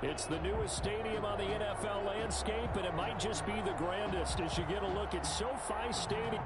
It's the newest stadium on the NFL landscape, and it might just be the grandest as you get a look at SoFi Stadium.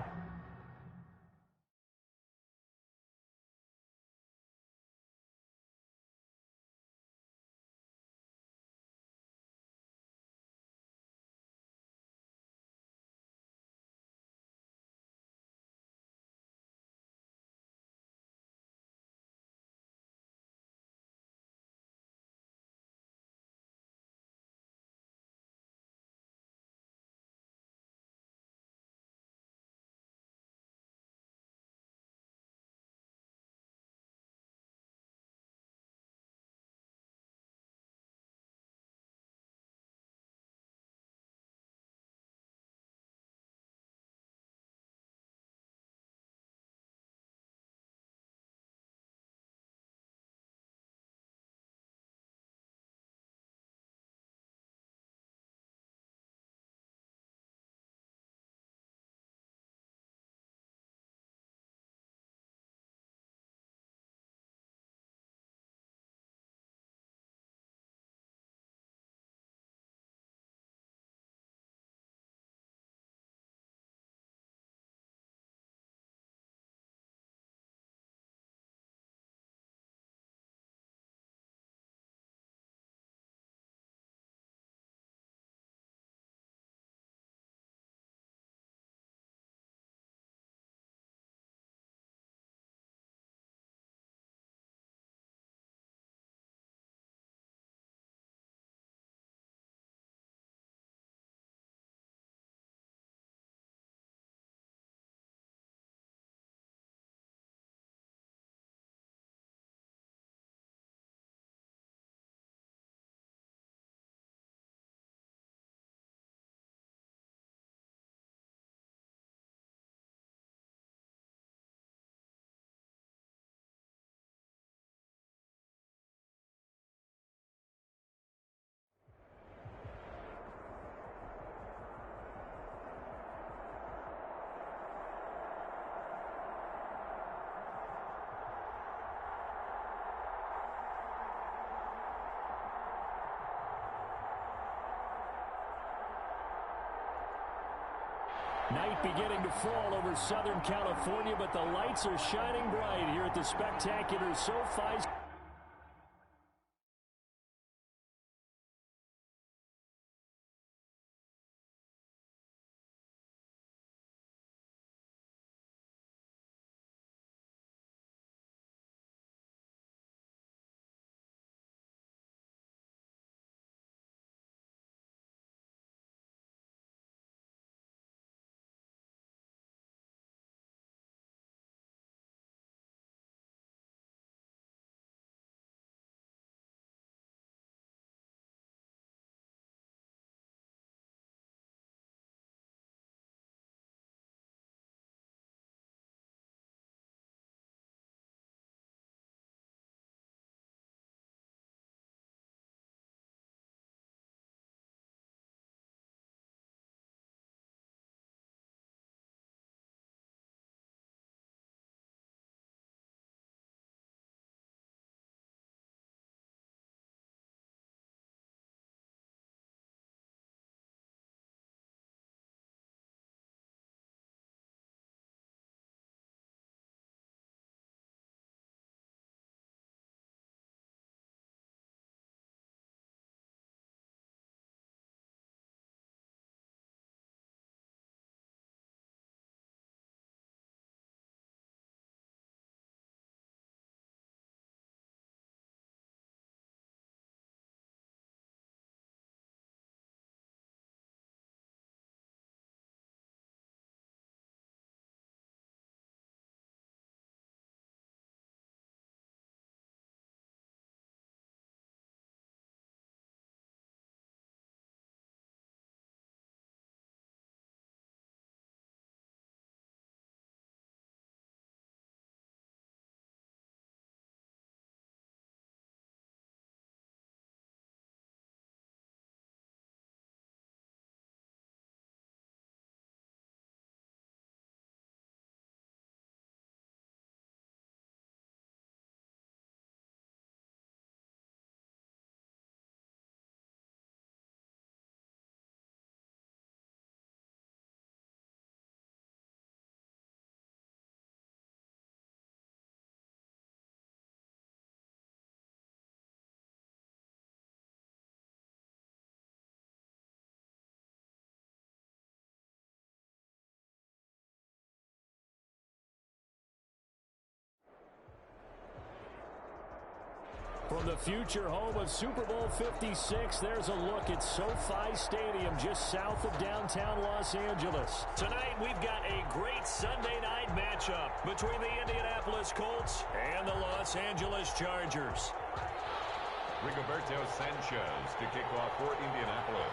Night beginning to fall over Southern California, but the lights are shining bright here at the spectacular SoFi. From the future home of Super Bowl 56, there's a look at SoFi Stadium just south of downtown Los Angeles. Tonight, we've got a great Sunday night matchup between the Indianapolis Colts and the Los Angeles Chargers. Rigoberto Sanchez to kick off for Indianapolis.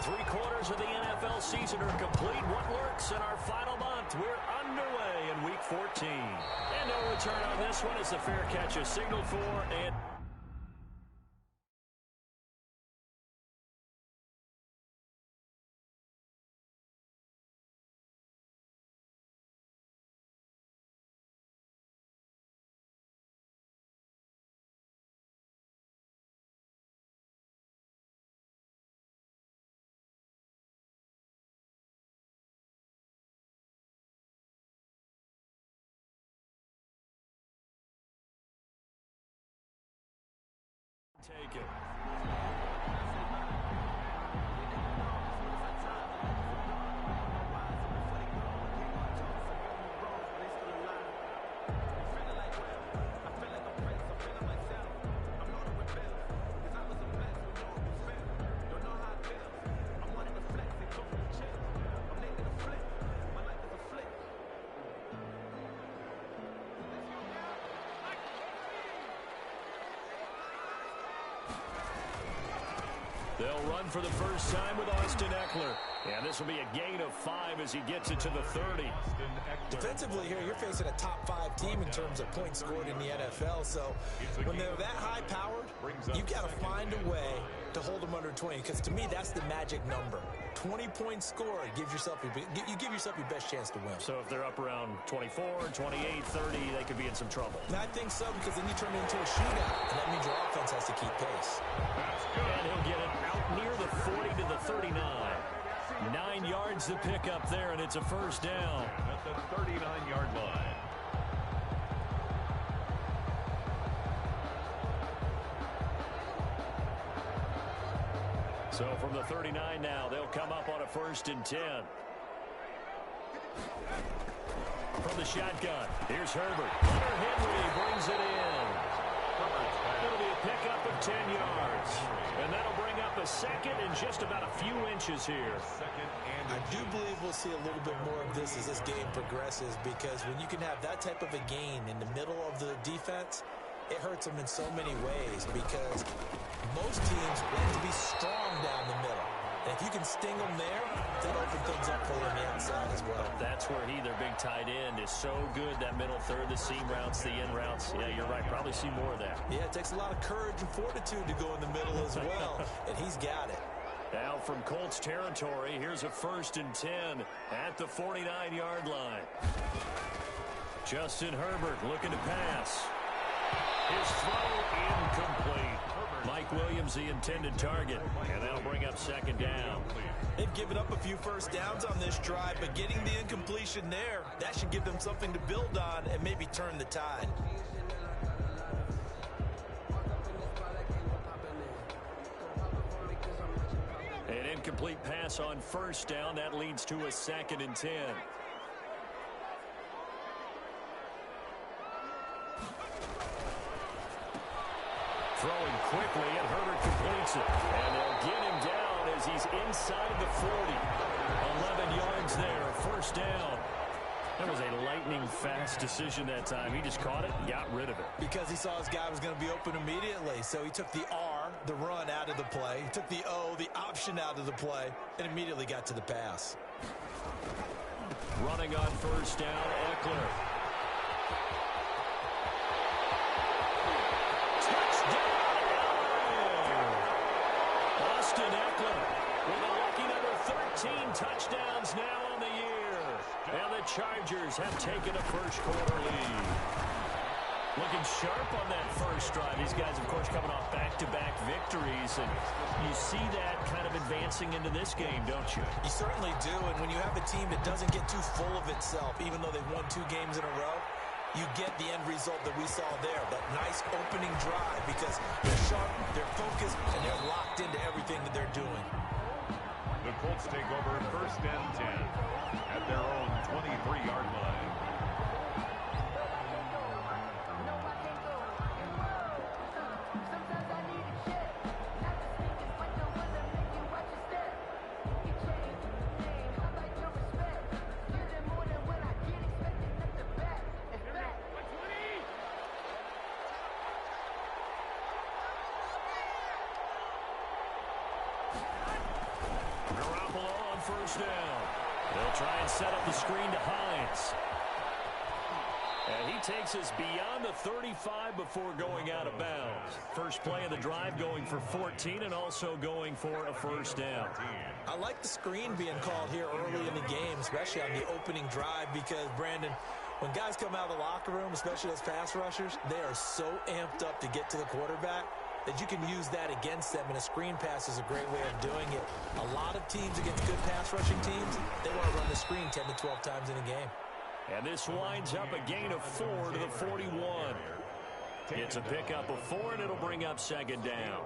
3/4 of the NFL season are complete. What lurks in our final month? We're underway in Week 14. And no return on this one as the fair catch is signaled for. And take it. They'll run for the first time with Austin Eckler. And this will be a gain of 5 as he gets it to the 30. Defensively here, you're facing a top-5 team in terms of points scored in the NFL. So when they're that high-powered, you've got to find a way to hold them under 20. Because to me, that's the magic number. 20 points scored gives yourself you give yourself your best chance to win. So if they're up around 24, 28, 30, they could be in some trouble. And I think so, because then you turn it into a shootout. And that means your offense has to keep pace. And he'll get it out near the 40 to the 39. 9 yards to pick up there, and it's a first down. At the 39-yard line. So from the 39 now, they'll come up on a 1st and 10. From the shotgun, here's Herbert. Hunter Henry brings it in. It'll be a pickup of 10 yards. And that'll bring up a second and just about a few inches here. I do believe we'll see a little bit more of this as this game progresses, because when you can have that type of a gain in the middle of the defense, it hurts them in so many ways, because most teams want to be strong down the middle. And if you can sting them there, that opens things up for them on the outside as well. That's where their big tight end, is so good. That middle third, the seam routes, the in routes. Yeah, you're right. Probably see more of that. Yeah, it takes a lot of courage and fortitude to go in the middle as well. And he's got it. Now from Colts territory, here's a 1st and 10 at the 49-yard line. Justin Herbert looking to pass. His throw incomplete. Mike Williams, the intended target, and that'll bring up 2nd down. They've given up a few first downs on this drive, but getting the incompletion there, that should give them something to build on and maybe turn the tide. An incomplete pass on 1st down. That leads to a 2nd and 10. Throwing quickly, and Herbert completes it. And they'll get him down as he's inside the 40. 11 yards there, 1st down. That was a lightning-fast decision that time. He just caught it and got rid of it. Because he saw his guy was going to be open immediately. So he took the R, the run, out of the play. He took the O, the option, out of the play, and immediately got to the pass. Running on 1st down, Eckler. Touchdown! Austin Eckler with a lucky number 13 touchdowns now on the year. And the Chargers have taken a first-quarter lead. Looking sharp on that first drive. These guys, of course, coming off back-to-back victories. And you see that kind of advancing into this game, don't you? You certainly do. And when you have a team that doesn't get too full of itself, even though they've won 2 games in a row, you get the end result that we saw there. That nice opening drive, because they're sharp, they're focused, and they're locked into everything that they're doing. The Colts take over 1st and 10 at their own 23-yard line. first down. They'll try and set up the screen to Hines. And he takes us beyond the 35 before going out of bounds. First play of the drive going for 14 and also going for a first down. I like the screen being called here early in the game, especially on the opening drive, because, Brandon, when guys come out of the locker room, especially those pass rushers, they are so amped up to get to the quarterback that you can use that against them, and a screen pass is a great way of doing it. A lot of teams against good pass rushing teams, they want to run the screen 10 to 12 times in a game. And this winds up a gain of 4 to the 41. It's a pickup of 4, and it'll bring up second down.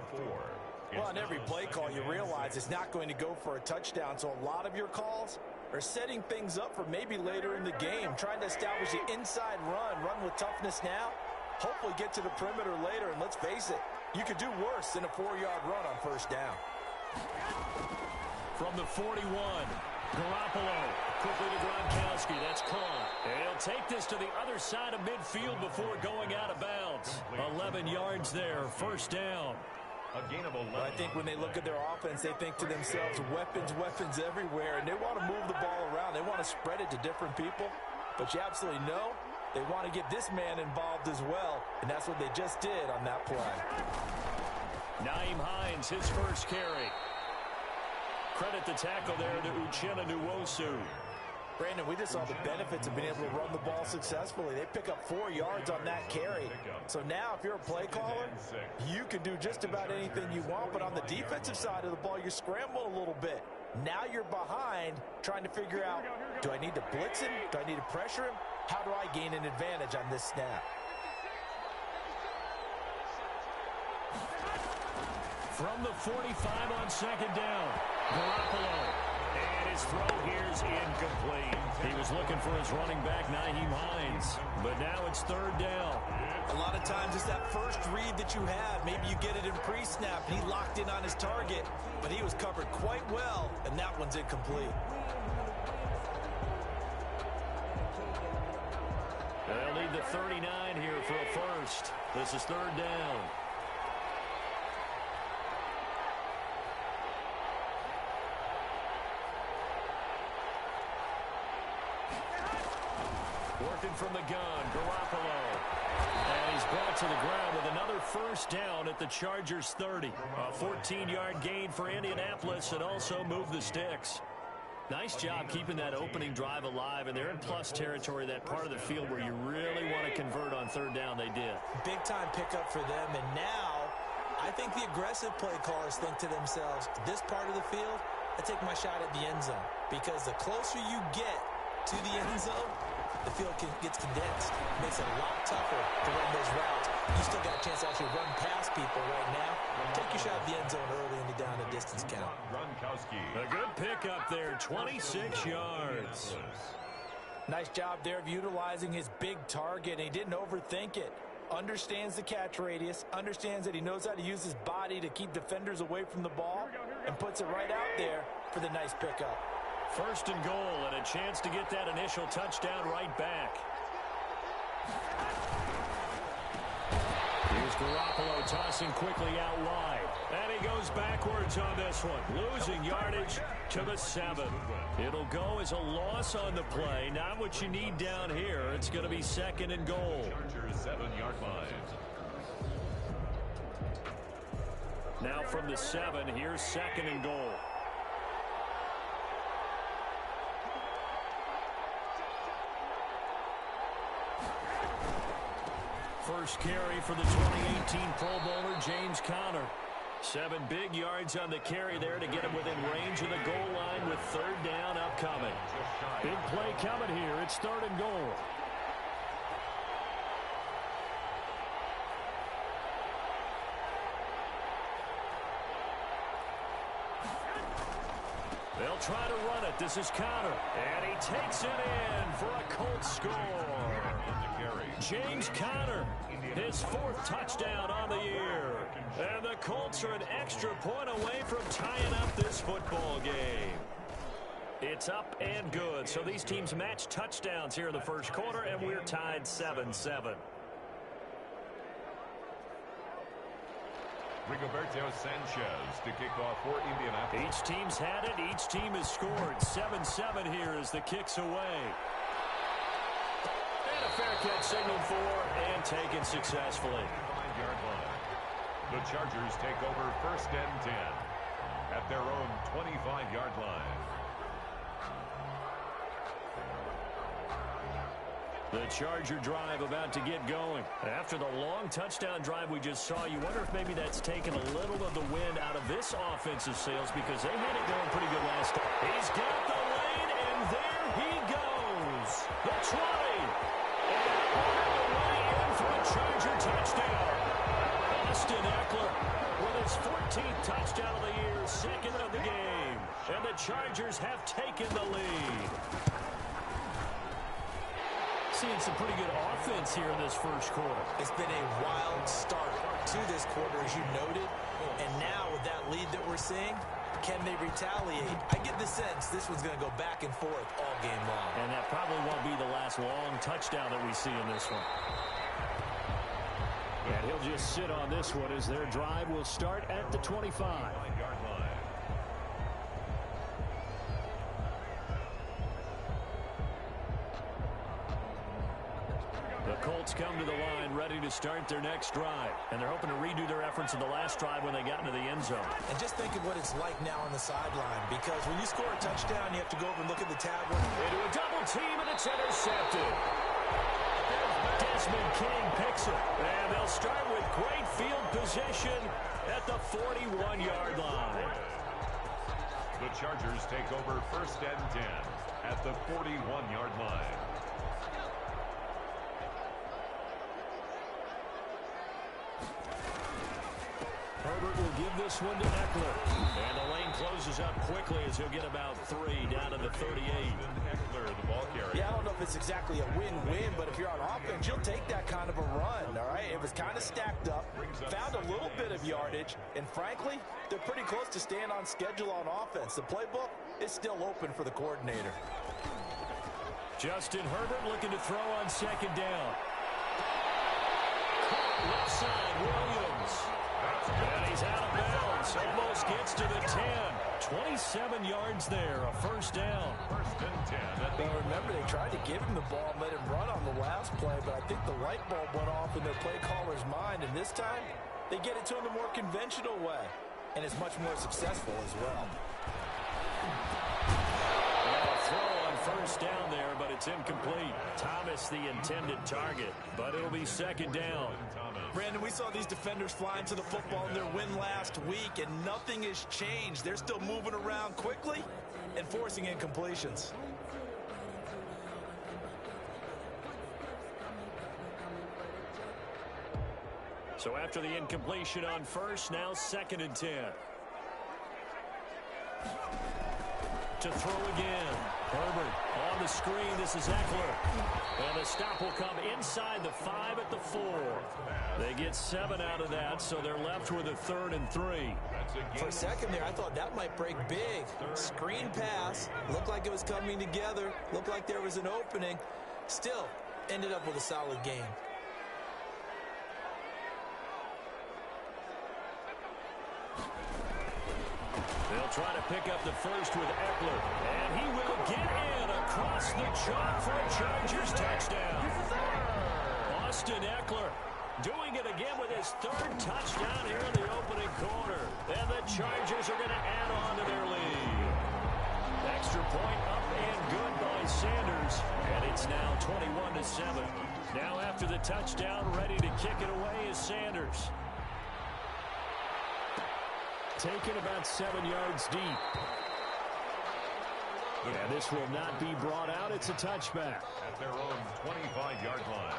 Well, on every play call, you realize it's not going to go for a touchdown, so a lot of your calls are setting things up for maybe later in the game, trying to establish the inside run with toughness now, hopefully get to the perimeter later, and let's face it, you could do worse than a 4-yard run on first down. From the 41, Garoppolo quickly to Gronkowski. That's caught. And he'll take this to the other side of midfield before going out of bounds. 11 yards there, first down. A gain of 11. Well, I think when they look at their offense, they think to themselves, weapons everywhere, and they want to move the ball around. They want to spread it to different people, but you absolutely know they want to get this man involved as well, and that's what they just did on that play. Nyheim Hines, his first carry. Credit the tackle there to Uchenna Nwosu. Brandon, we just saw the benefits of being able to run the ball successfully. They pick up 4 yards on that carry. So now if you're a play caller, you can do just about anything you want. But on the defensive side of the ball, you scramble a little bit. Now you're behind trying to figure out, do I need to blitz him? Do I need to pressure him? How do I gain an advantage on this snap? From the 45 on second down, Garoppolo. And his throw here's incomplete. He was looking for his running back, Nyheim Hines. But now it's third down. A lot of times it's that first read that you have. Maybe you get it in pre-snap, and he locked in on his target. But he was covered quite well, and that one's incomplete. They'll need the 39 here for a first. This is third down. Working from the gun, Garoppolo. And he's brought to the ground with another first down at the Chargers' 30. A 14-yard gain for Indianapolis, and also move the sticks. Nice job keeping that opening drive alive, and they're in plus territory, that part of the field where you really want to convert on third down. They did. Big-time pickup for them, and now I think the aggressive play callers think to themselves, this part of the field, I take my shot at the end zone, because the closer you get to the end zone, the field gets condensed. It makes it a lot tougher to run those routes. You still got a chance to actually run past people right now. Take your shot at the end zone early in the down and distance count. A good pickup there, 26 yards. Nice job there of utilizing his big target. He didn't overthink it. Understands the catch radius, understands that he knows how to use his body to keep defenders away from the ball, and puts it right out there for the nice pickup. First and goal, and a chance to get that initial touchdown right back. Here's Garoppolo tossing quickly out wide. And he goes backwards on this one, losing yardage to the 7. It'll go as a loss on the play. Not what you need down here. It's going to be second and goal. Chargers 7-yard line. Now from the 7, here's second and goal. First carry for the 2018 Pro Bowler, James Conner. 7 big yards on the carry there to get him within range of the goal line with third down upcoming. Big play coming here. It's third and goal. They'll try to run it. This is Conner. And he takes it in for a Colts score. James Conner, his 4th touchdown on the year. And the Colts are an extra point away from tying up this football game. It's up and good. So these teams match touchdowns here in the first quarter, and we're tied 7-7. Rigoberto Sanchez to kick off for Indianapolis. Each team's had it. Each team has scored. 7-7 here as the kick's away. And a fair catch signaled for and taken successfully. 5-yard line. The Chargers take over first and 10 at their own 25-yard line. The Charger drive about to get going. After the long touchdown drive we just saw, you wonder if maybe that's taken a little of the wind out of this offensive sails because they had it going pretty good last time. He's got the lane, and there he goes. The 20. And on the way in for a Charger touchdown. Austin Eckler with his 14th touchdown of the year, second of the game. And the Chargers have taken the lead. Seeing some pretty good offense here in this first quarter. It's been a wild start to this quarter, as you noted. And now with that lead that we're seeing, can they retaliate? I get the sense this one's going to go back and forth all game long. And that probably won't be the last long touchdown that we see in this one. And he'll just sit on this one as their drive will start at the 25. 5-yard line. The Colts come to the line ready to start their next drive. And they're hoping to redo their efforts in the last drive when they got into the end zone. And just think of what it's like now on the sideline, because when you score a touchdown, you have to go over and look at the tablet. Into a double team, and it's intercepted. Desmond King picks it. And they'll start with great field position at the 41-yard line. The Chargers take over first and 10 at the 41-yard line. Herbert will give this one to Eckler. And the lane closes up quickly as he'll get about 3 down to the 38. Eckler, the ball carrier. Yeah, I don't know if it's exactly a win-win, but if you're on offense, you'll take that kind of a run, all right? It was kind of stacked up, found a little bit of yardage, and frankly, they're pretty close to staying on schedule on offense. The playbook is still open for the coordinator. Justin Herbert looking to throw on second down. Left side, Williams. And he's out of bounds. Almost gets to the 10. 27 yards there, a first down. First and 10. Well, remember, they tried to give him the ball and let him run on the last play, but I think the light bulb went off in their play caller's mind, and this time, they get it to him the more conventional way, and it's much more successful as well. First down there, but it's incomplete. Thomas the intended target, but it'll be second down. Brandon, we saw these defenders flying to the football in their win last week, and nothing has changed. They're still moving around quickly and forcing incompletions. So after the incompletion on first, now second and 10. To throw again. Herbert on the screen. This is Eckler. And the stop will come inside the 5 at the 4. They get 7 out of that, so they're left with a 3rd and 3. For a second there, I thought that might break big. Screen pass. Looked like it was coming together. Looked like there was an opening. Still, ended up with a solid game. They'll try to pick up the first with Eckler. And he will get in across the chalk for a Chargers touchdown. Austin Eckler doing it again with his 3rd touchdown here in the opening quarter. And the Chargers are going to add on to their lead. Extra point up and good by Sanders. And it's now 21-7. Now after the touchdown, ready to kick it away is Sanders. Taken about 7 yards deep. And this will not be brought out. It's a touchback. At their own 25-yard line.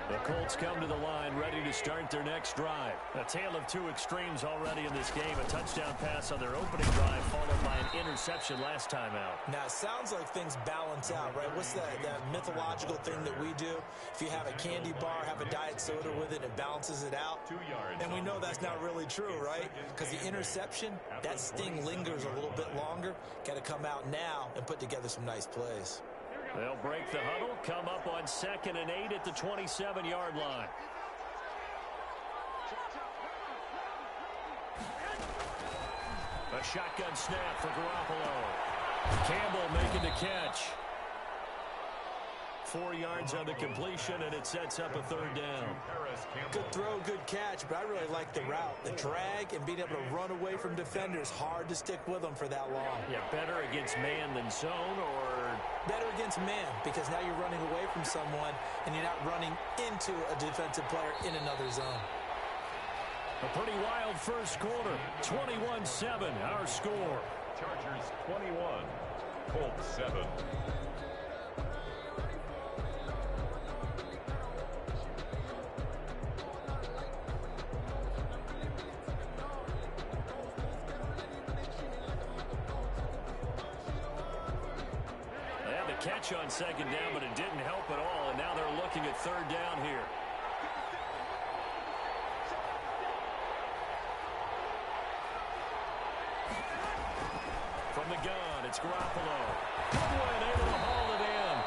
The Colts come to the line ready to start their next drive. A tale of two extremes already in this game. A touchdown pass on their opening drive followed by an interception last time out. Now, it sounds like things balance out, right? What's that mythological thing that we do? If you have a candy bar, have a diet soda with it, it balances it out. 2 yards. And we know that's not really true, right? Because the interception, that sting lingers a little bit longer. Got to come out now and put together some nice plays. They'll break the huddle, come up on 2nd and 8 at the 27-yard line. A shotgun snap for Garoppolo. Campbell making the catch. 4 yards on the completion, and it sets up a 3rd down. Good throw, good catch, but I really like the route. The drag and being able to run away from defenders, hard to stick with them for that long. Yeah, better against man than zone, or better against man, because now you're running away from someone and you're not running into a defensive player in another zone. A pretty wild first quarter. 21-7, our score. Chargers 21, Colts 7. Catch on 2nd down, but it didn't help at all, and now they're looking at 3rd down here. From the gun, it's Garoppolo. Goodwin able to haul it in.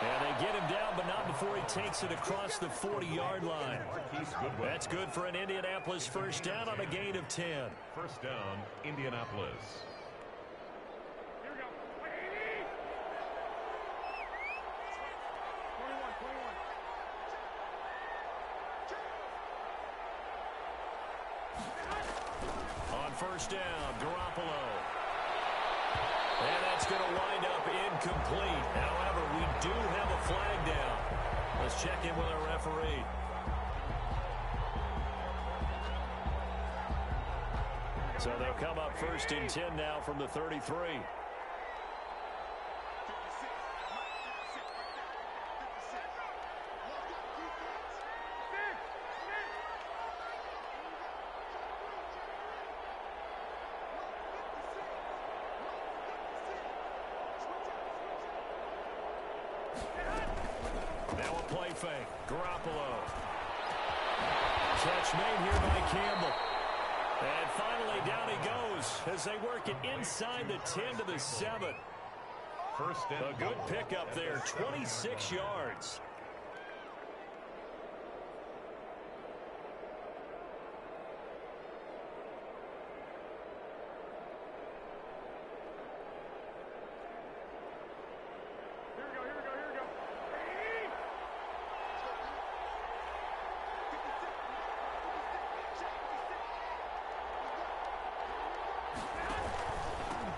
And they get him down, but not before he takes it across the 40-yard line. That's good for an Indianapolis first down on a gain of 10. First down, Indianapolis. First down, Garoppolo. And that's going to wind up incomplete. However, we do have a flag down. Let's check in with our referee. So they'll come up 1st and 10 now from the 33. Fake. Garoppolo. Catch made here by Campbell. And finally down he goes as they work it inside the 10 to the 7. First and a good pickup there, 26 yards.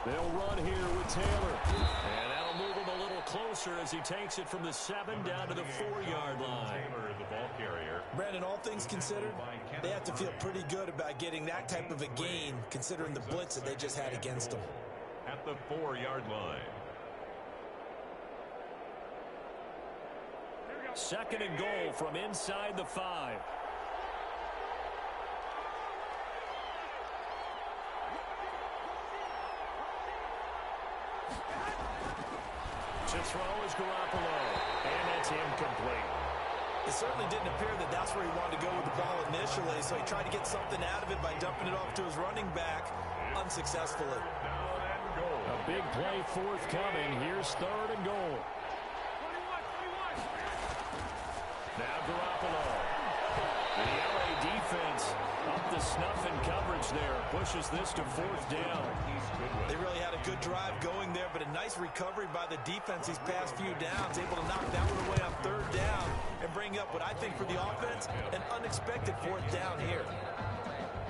They'll run here with Taylor. And that'll move him a little closer as he takes it from the 7 down to the 4-yard line. Taylor, the ball carrier. Brandon, all things considered, they have to feel pretty good about getting that type of a gain, considering the blitz that they just had against them. At the 4-yard line. 2nd and goal from inside the 5. To throw is Garoppolo, and it's incomplete. It certainly didn't appear that that's where he wanted to go with the ball initially, so he tried to get something out of it by dumping it off to his running back unsuccessfully. A big play forthcoming. Here's 3rd and goal. Now Garoppolo. The LA defense up the snuff in coverage there. Pushes this to 4th down. They really had a good drive going there, but a nice recovery by the defense these past few downs. Able to knock that one away on 3rd down and bring up what I think for the offense, an unexpected 4th down here.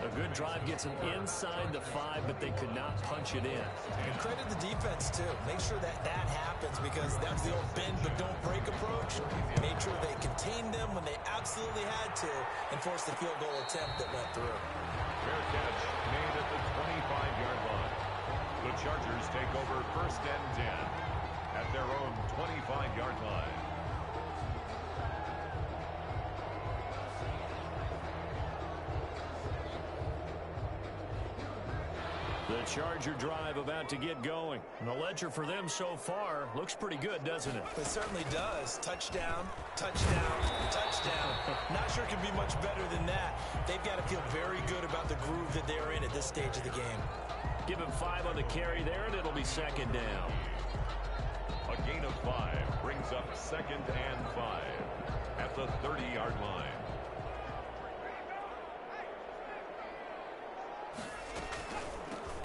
A good drive gets them inside the 5, but they could not punch it in. And credit the defense, too. Make sure that that happens because that's the old bend but don't break approach. Made sure they contained them when they absolutely had to and forced the field goal attempt that went through. Fair catch made at the 25-yard line. The Chargers take over 1st and 10 at their own 25-yard line. The Charger drive about to get going. And the ledger for them so far looks pretty good, doesn't it? It certainly does. Touchdown, touchdown, touchdown. Not sure it can be much better than that. They've got to feel very good about the groove that they're in at this stage of the game. Give him 5 on the carry there, and it'll be 2nd down. A gain gain of 5 brings up 2nd and 5 at the 30-yard line.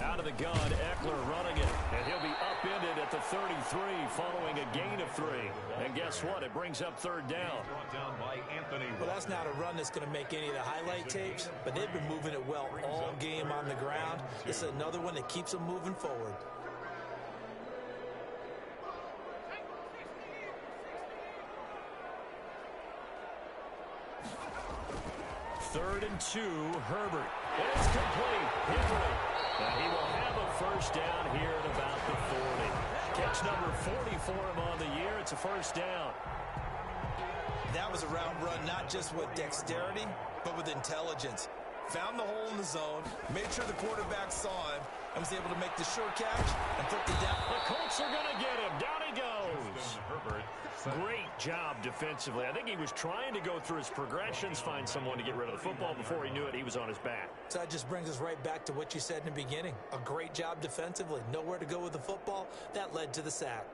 Out of the gun, Eckler running it, and he'll be upended at the 33 following a gain of 3. And guess what? It brings up 3rd down. Brought down by Anthony. Well, that's not a run that's going to make any of the highlight tapes, but they've been moving it well all game on the ground. This is another one that keeps them moving forward. Third and 2, Herbert. And it's complete. Henry. And he will have a first down here at about the 40. Catch number 40 for him on the year. It's a first down. That was a route run not just with dexterity, but with intelligence. Found the hole in the zone, made sure the quarterback saw him, and was able to make the sure catch and put the down. The Colts are going to get him. Down he goes. Herbert. Great job defensively. I think he was trying to go through his progressions, find someone to get rid of the football. Before he knew it, he was on his back. So that just brings us right back to what you said in the beginning. A great job defensively. Nowhere to go with the football. That led to the sack.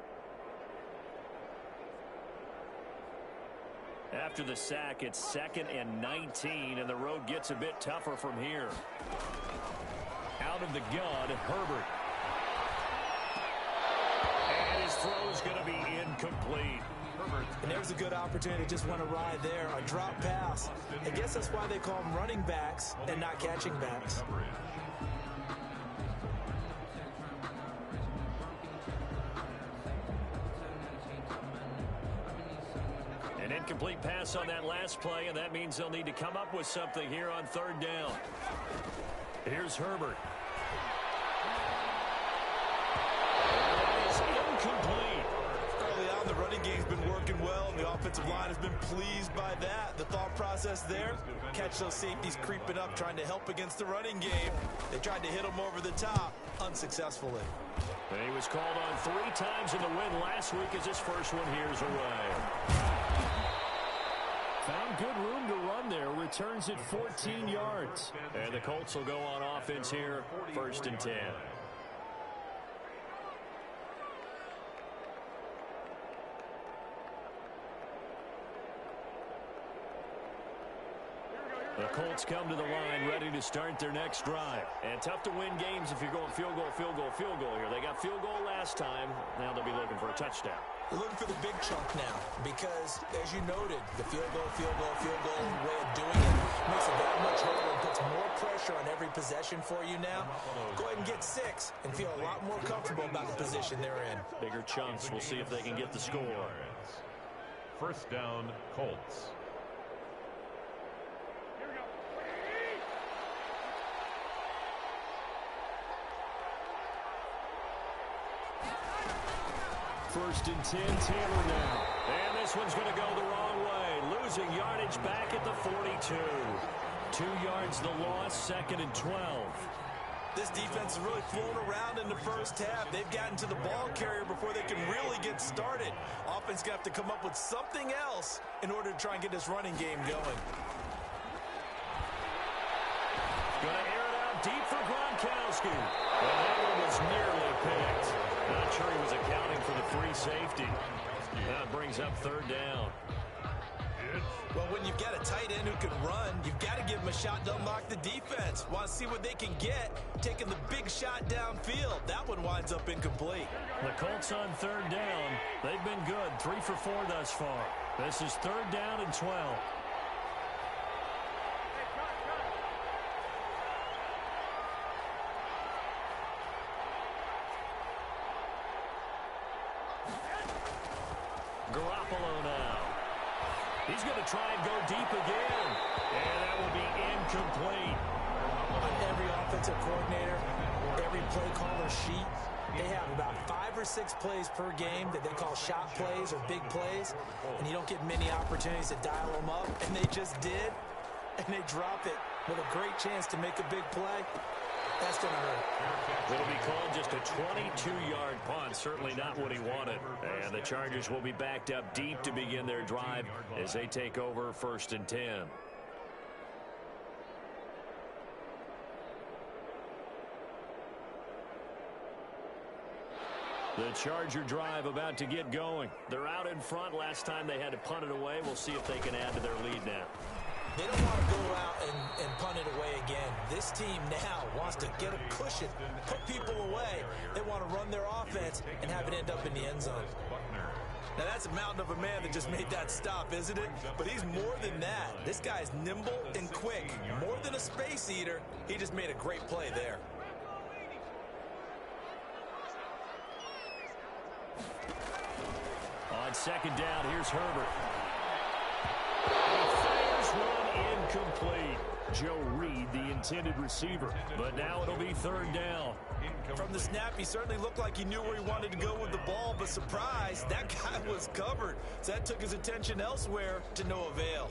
After the sack, it's 2nd and 19, and the road gets a bit tougher from here. Out of the gun, Herbert. And his throw's going to be incomplete. And there's a good opportunity. Just went awry there. A drop pass. I guess that's why they call them running backs and not catching backs. An incomplete pass on that last play, and that means they'll need to come up with something here on 3rd down. Here's Herbert. That is incomplete. Early on, the running game's been working well, and the offensive line has been pleased by that. The thought process there, catch those safeties creeping up, trying to help against the running game. They tried to hit them over the top, unsuccessfully. And he was called on 3 times in the win last week as his first one here's away. Found good room to run there. Returns it 14 yards. And the Colts will go on offense here, 1st and 10. The Colts come to the line ready to start their next drive. And tough to win games if you're going field goal, field goal, field goal here. They got field goal last time. Now they'll be looking for a touchdown. They're looking for the big chunk now because, as you noted, the field goal way of doing it makes it that much harder and puts more pressure on every possession for you now. Go ahead and get 6 and feel a lot more comfortable about the position they're in. Bigger chunks. We'll see if they can get the score. 1st down, Colts. First and 10, Taylor now. And this one's going to go the wrong way. Losing yardage back at the 42. 2 yards the loss, 2nd and 12. This defense has really flown around in the first half. They've gotten to the ball carrier before they can really get started. Offense going to have to come up with something else in order to try and get this running game going. Going to air it out deep for Gronkowski. And that one was nearly picked. Not sure he was accounting for the free safety. That brings up 3rd down. Well, when you've got a tight end who can run, you've got to give him a shot to unlock the defense. Want to see what they can get, taking the big shot downfield. That one winds up incomplete. The Colts on 3rd down. They've been good, 3 for 4 thus far. This is 3rd down and 12. Garoppolo now. He's going to try and go deep again. And that will be incomplete. On every offensive coordinator, every play caller sheet, they have about 5 or 6 plays per game that they call shot plays or big plays. And you don't get many opportunities to dial them up. And they just did. And they drop it with a great chance to make a big play. That's going to hurt. It'll be called just a 22-yard punt. Certainly not what he wanted. And the Chargers will be backed up deep to begin their drive as they take over 1st and 10. The Charger drive about to get going. They're out in front. Last time they had to punt it away. We'll see if they can add to their lead now. They don't want to go out and punt it away again. This team now wants to get a cushion, put people away. They want to run their offense and have it end up in the end zone. Now, that's a mountain of a man that just made that stop, isn't it? But he's more than that. This guy's nimble and quick. More than a space eater. He just made a great play there. On second down, here's Herbert. He fires one incomplete. Joe Reed, the intended receiver. But now it'll be third down. From the snap, he certainly looked like he knew where he wanted to go with the ball, but surprise, that guy was covered. So that took his attention elsewhere to no avail.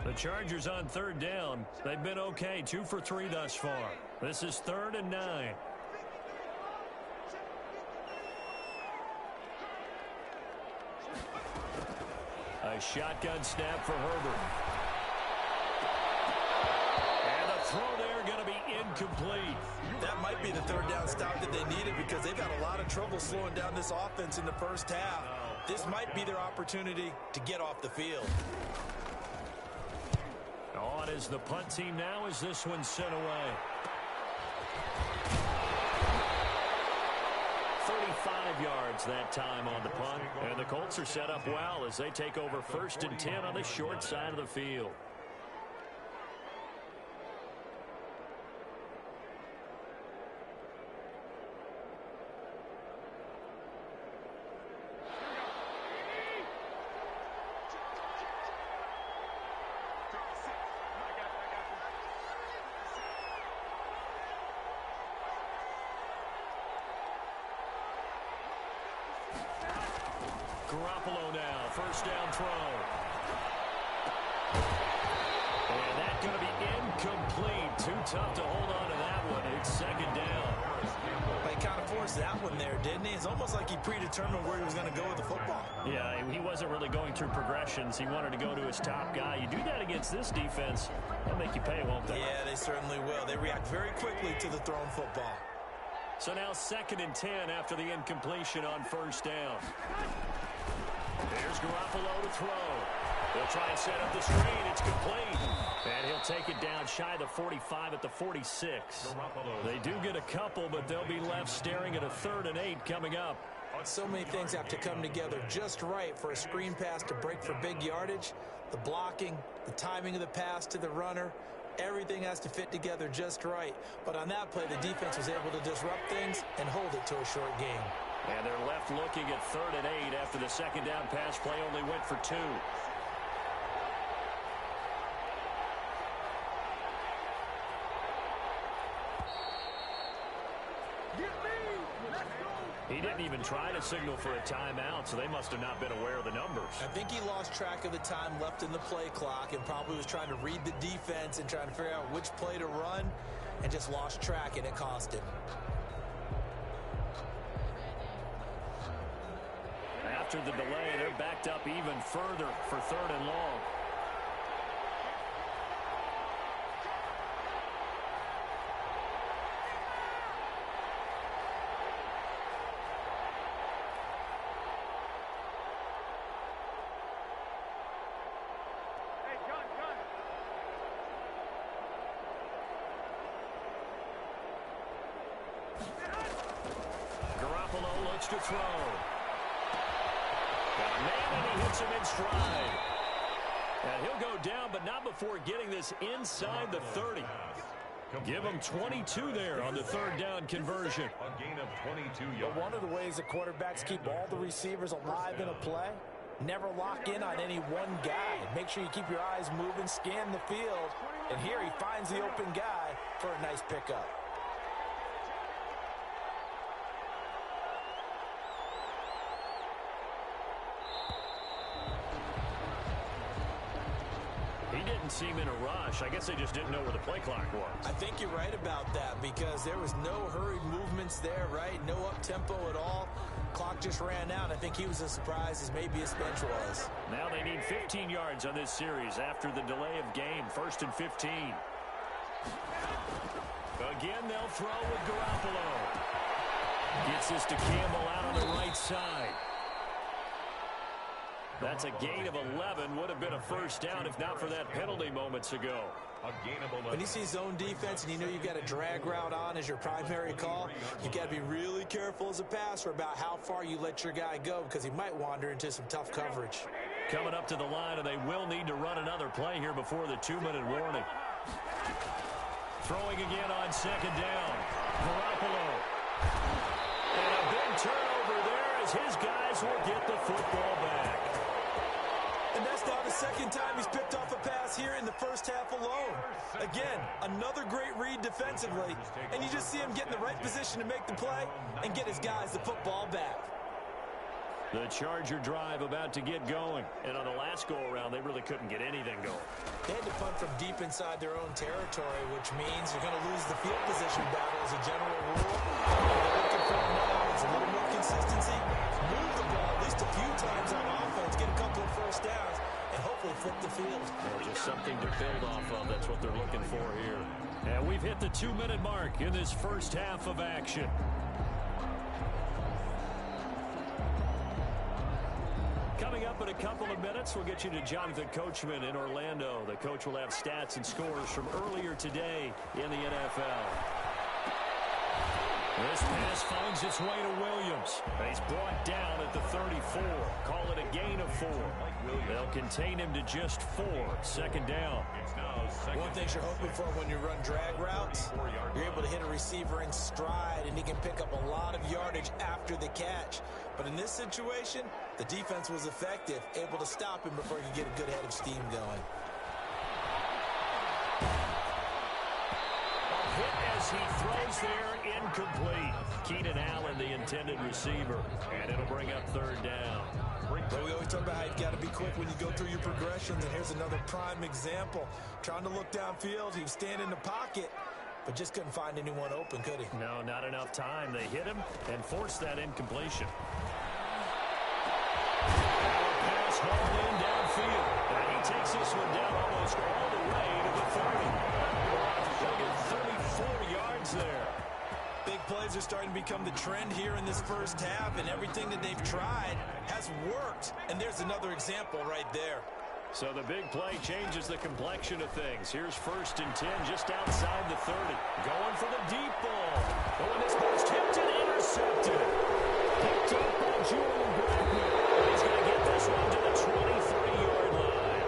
The Chargers on third down. They've been okay, 2 for 3 thus far. This is 3rd and 9. A shotgun snap for Herbert. And the throw there going to be incomplete. That might be the third down stop that they needed because they've had a lot of trouble slowing down this offense in the first half. This might be their opportunity to get off the field. On is the punt team now as this one's sent away. 35 yards that time on the punt. And the Colts are set up well as they take over 1st and 10 on the short side of the field. Garoppolo now, first down throw. And that's going to be incomplete. Too tough to hold on to that one. It's second down. He kind of forced that one there, didn't he? It's almost like he predetermined where he was going to go with the football. Yeah, he wasn't really going through progressions. He wanted to go to his top guy. You do that against this defense, they'll make you pay, won't they? Yeah, they certainly will. They react very quickly to the thrown football. So now 2nd and 10 after the incompletion on first down. Here's Garoppolo to throw. They'll try and set up the screen. It's complete. And he'll take it down shy of the 45 at the 46. They do get a couple, but they'll be left staring at a 3rd and 8 coming up. So many things have to come together just right for a screen pass to break for big yardage. The blocking, the timing of the pass to the runner, everything has to fit together just right. But on that play, the defense was able to disrupt things and hold it to a short game. And they're left looking at 3rd and 8 after the second down pass play only went for 2. He didn't even try to signal for a timeout, so they must have not been aware of the numbers. I think he lost track of the time left in the play clock and probably was trying to read the defense and trying to figure out which play to run and just lost track, and it cost him. After the delay, they're backed up even further for 3rd and long. Garoppolo looks to throw. Got a man, and he hits him in stride. And he'll go down, but not before getting this inside the 30. Give him 22 there on the 3rd down conversion. A gain of 22 yards. But one of the ways that quarterbacks keep all the receivers alive in a play, never lock in on any one guy. Make sure you keep your eyes moving, scan the field. And here he finds the open guy for a nice pickup. He didn't seem in a rush. I guess they just didn't know where the play clock was. I think you're right about that because there was no hurried movements there, right? No up-tempo at all. Clock just ran out. I think he was as surprised as maybe his bench was. Now they need 15 yards on this series after the delay of game. 1st and 15. Again, they'll throw with Garoppolo. Gets this to Campbell out on the right side. That's a gain of 11. Would have been a first down if not for that penalty moments ago. When you see zone defense and you know you've got a drag route on as your primary call, you've got to be really careful as a passer about how far you let your guy go because he might wander into some tough coverage. Coming up to the line, and they will need to run another play here before the 2-minute warning. Throwing again on second down. Garoppolo. And a big turnover there as his guys will get the football back. And that's now the second time he's picked off a pass here in the first half alone. Again, another great read defensively, and you just see him get in the right position to make the play and get his guys the football back. The Charger drive about to get going. And on the last go-around, they really couldn't get anything going. They had to punt from deep inside their own territory, which means you're going to lose the field position battle as a general rule. What they're looking for now is a little more consistency, move the ball at least a few times on offense, get a couple of first downs, and hopefully flip the field. Well, just something to build off of. That's what they're looking for here. And we've hit the 2-minute mark in this first half of action. Coming up in a couple of minutes, we'll get you to Jonathan Coachman in Orlando. The coach will have stats and scores from earlier today in the NFL. This pass finds its way to Williams. He's brought down at the 34. Call it a gain of 4. They'll contain him to just 4. Second down. One thing you're hoping for when you run drag routes, you're able to hit a receiver in stride, and he can pick up a lot of yardage after the catch. But in this situation, the defense was effective, able to stop him before he could get a good head of steam going. Hit as he throws there, incomplete. Keenan Allen, the intended receiver, and it'll bring up third down. But we always talk about how you've got to be quick when you go through your progressions, and here's another prime example. Trying to look downfield, he was standing in the pocket, but just couldn't find anyone open, could he? No, not enough time. They hit him and forced that incompletion. Pass hauled in downfield. And he takes this one down almost all the way to the 30. They'll get 34 yards there. Big plays are starting to become the trend here in this first half, and everything that they've tried has worked. And there's another example right there. So the big play changes the complexion of things. Here's 1st and 10 just outside the 30. Going for the deep ball. Oh, and this ball's tipped and intercepted. Picked up by Julian Blackman. He's going to get this one to the 23-yard line.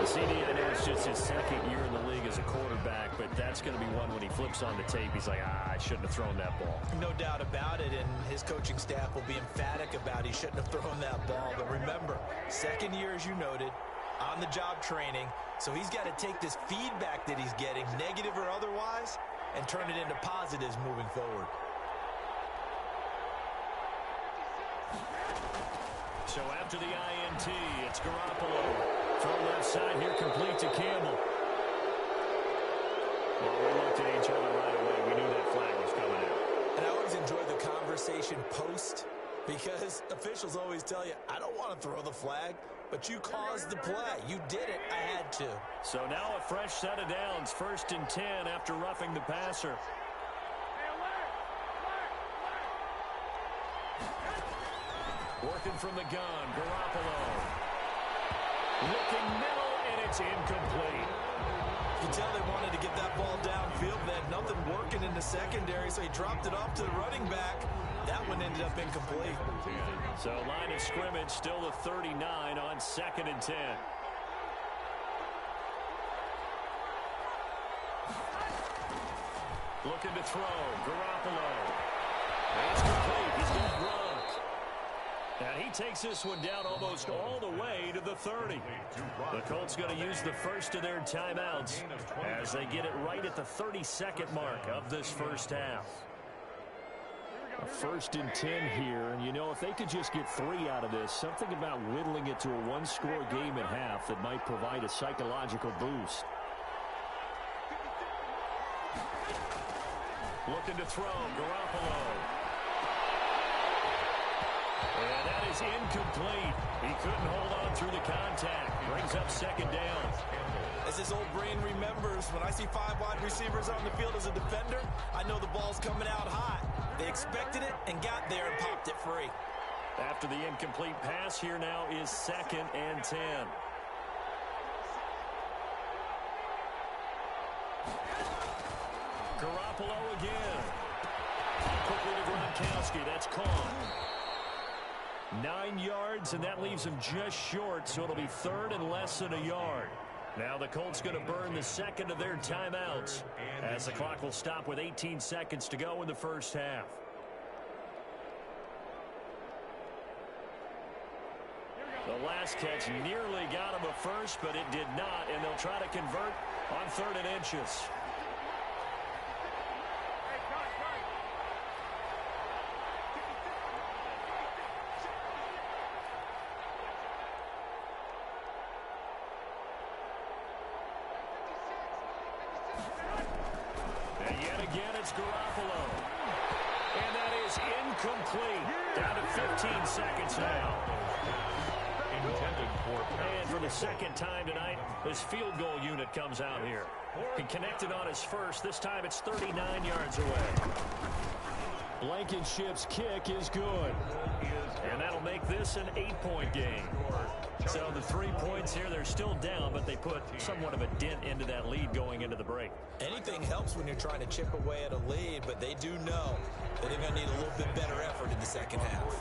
CD, I know it's just his second year in the league as a quarterback, but that's going to be one when he flips on the tape. He's like, I shouldn't have thrown that ball. No doubt about it, and his coaching staff will be emphatic about he shouldn't have thrown that ball. But remember, second year, as you noted, on-the-job training, so he's got to take this feedback that he's getting, negative or otherwise, and turn it into positives moving forward. So after the INT, it's Garoppolo. Throw left side here, complete to Campbell. Well, we looked at each other right away. We knew that flag was coming out. And I always enjoy the conversation post, because officials always tell you, I don't want to throw the flag, but you caused the play. You did it. I had to. So now a fresh set of downs. 1st and 10 after roughing the passer. Working from the gun, Garoppolo. Looking middle, and it's incomplete. You can tell they wanted to get that ball downfield. They had nothing working in the secondary, so he dropped it off to the running back. That one ended up incomplete. So line of scrimmage, still the 39 on 2nd and 10. Looking to throw, Garoppolo. It's complete, he's got Gronk. And he takes this one down almost all the way to the 30. The Colts going to use the first of their timeouts as they get it right at the 32nd mark of this first half. A 1st and 10 here, and you know, if they could just get 3 out of this, something about whittling it to a one-score game at half that might provide a psychological boost. Looking to throw, Garoppolo. And that is incomplete. He couldn't hold on through the contact. Brings up 2nd down. As his old brain remembers, when I see 5 wide receivers on the field as a defender, I know the ball's coming out hot. They expected it and got there and popped it free. After the incomplete pass, here now is 2nd and 10. Garoppolo again. Quickly to Gronkowski. That's caught. 9 yards, and that leaves him just short, so it'll be 3rd and less than a yard. Now the Colts going to burn the second of their timeouts as the clock will stop with 18 seconds to go in the first half. The last catch nearly got him a first, but it did not, and they'll try to convert on 3rd and inches. And yet again, it's Garoppolo. And that is incomplete. Down to 15 seconds now. And for the second time tonight, his field goal unit comes out here. He connected on his first. This time it's 39 yards away. Blankenship's kick is good. And that'll make this an 8-point game. So the 3 points here, they're still down, but they put somewhat of a dent into that lead going into the break. Anything helps when you're trying to chip away at a lead, but they do know that they're going to need a little bit better effort in the second half.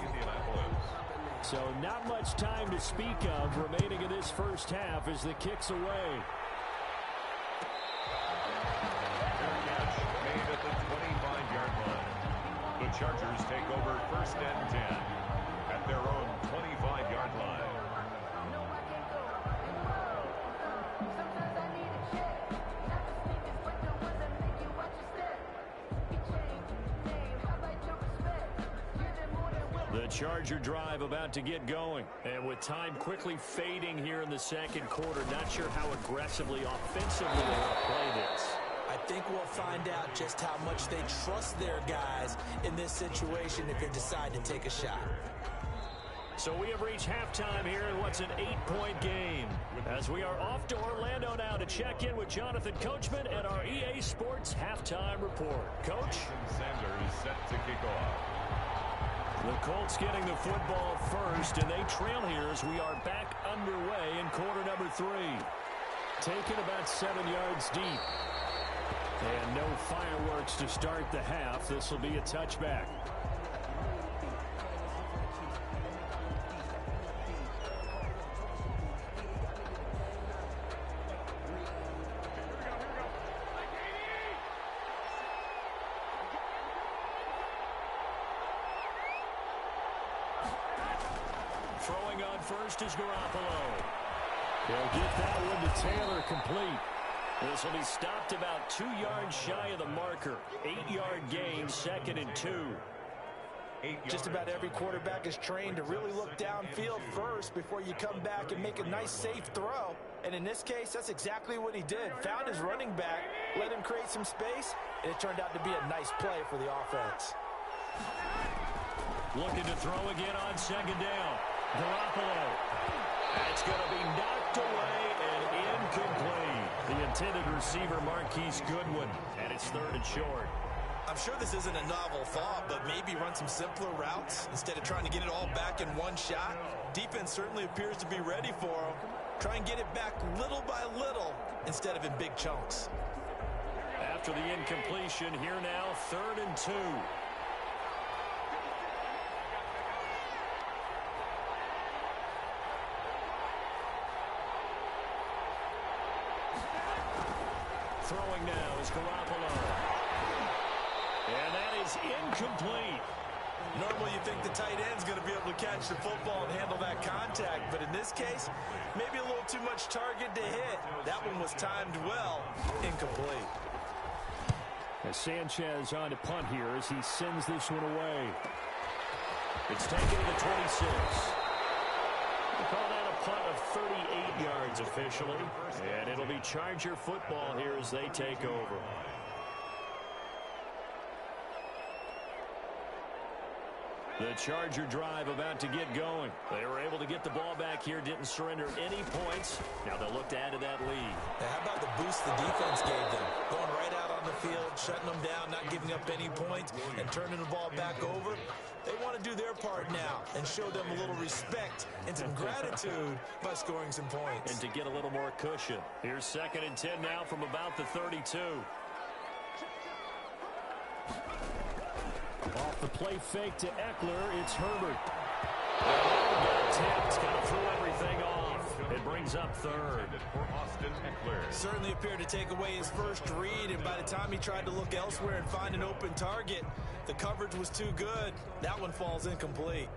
So not much time to speak of remaining in this first half as the kick's away. Made at the 25-yard line. The Chargers take over 1st and 10 at their own 25-yard line. The Charger drive about to get going. And with time quickly fading here in the second quarter, not sure how aggressively, offensively they will play this. I think we'll find out just how much they trust their guys in this situation if they decide to take a shot. So we have reached halftime here in what's an 8-point game. As we are off to Orlando now to check in with Jonathan Coachman at our EA Sports Halftime Report. Coach? Sanders set to kick off. The Colts getting the football first, and they trail here as we are back underway in quarter number 3. Taken about 7 yards deep. And no fireworks to start the half. This will be a touchback. Throwing on first is Garoppolo. He'll get that one to Taylor complete. This will be stopped about 2 yards shy of the marker. 8-yard gain, 2nd and 2. Just about every quarterback is trained to really look downfield first before you come back and make a nice, safe throw. And in this case, that's exactly what he did. Found his running back, let him create some space, and it turned out to be a nice play for the offense. Looking to throw again on 2nd down. Garoppolo. That's going to be knocked away and incomplete. The intended receiver, Marquise Goodwin, and it's 3rd and short. I'm sure this isn't a novel thought, but maybe run some simpler routes instead of trying to get it all back in one shot. Defense certainly appears to be ready for him. Try and get it back little by little instead of in big chunks. After the incompletion, here now, 3rd and 2. Throwing now is Garoppolo. And that is incomplete. Normally you think the tight end's going to be able to catch the football and handle that contact, but in this case, maybe a little too much target to hit. That one was timed well. Incomplete. As Sanchez on to punt here as he sends this one away. It's taken to the 26. We call that a punt of 38 yards officially. And it'll be Charger football here as they take over. The Charger drive about to get going. They were able to get the ball back here, didn't surrender any points. Now they'll look to add to that lead. Now, how about the boost the defense gave them? Going right out on the field, shutting them down, not giving up any points, and turning the ball back over. They want to do their part now and show them a little respect and some gratitude by scoring some points. And to get a little more cushion. Here's 2nd and 10 now from about the 32. Off the play fake to Eckler, it's Herbert. Tipped, kind of threw everything off. It brings up 3rd. Certainly appeared to take away his first read, and by the time he tried to look elsewhere and find an open target, the coverage was too good. That one falls incomplete.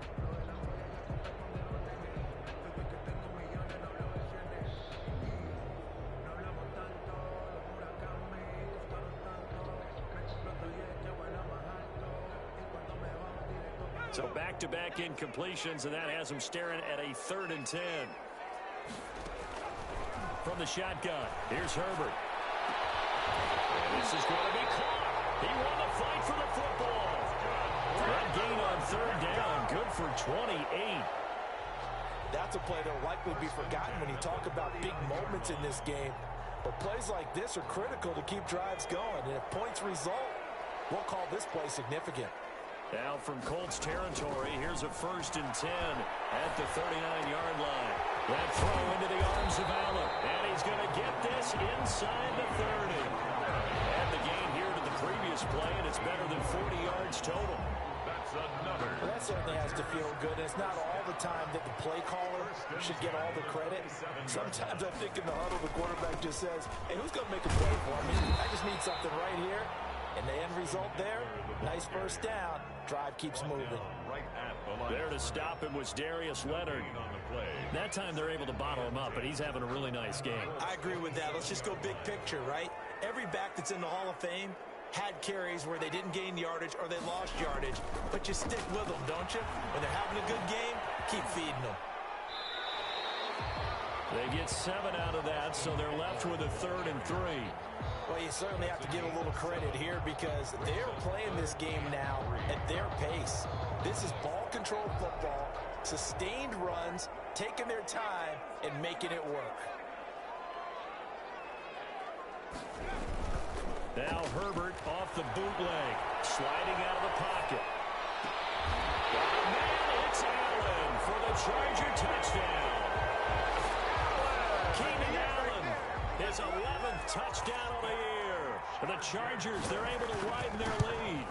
So back-to-back incompletions, and that has him staring at a 3rd and 10. From the shotgun, here's Herbert. And this is going to be caught. He won the fight for the football. That gain on 3rd down, good for 28. That's a play that will likely be forgotten when you talk about big moments in this game. But plays like this are critical to keep drives going. And if points result, we'll call this play significant. Now from Colts territory, here's a 1st and 10 at the 39-yard line. That throw into the arms of Allen. And he's going to get this inside the 30. And the gain here to the previous play, and it's better than 40 yards total. That's another. Well, that certainly has to feel good. It's not all the time that the play caller should get all the credit. Sometimes I think in the huddle, the quarterback just says, hey, who's going to make a play for me? I just need something right here. And the end result there, nice first down. Drive keeps moving. There to stop him was Darius Leonard. That time they're able to bottle him up, but he's having a really nice game. I agree with that. Let's just go big picture, right? Every back that's in the Hall of Fame had carries where they didn't gain yardage or they lost yardage. But you stick with them, don't you? When they're having a good game, keep feeding them. They get 7 out of that, so they're left with a 3rd and 3. Well, you certainly have to give a little credit here because they're playing this game now at their pace. This is ball control football, sustained runs, taking their time, and making it work. Now Herbert off the bootleg, sliding out of the pocket. And it's Allen for the Charger touchdown. Keenan Allen, his 11th touchdown on the year. And the Chargers, they're able to widen their lead.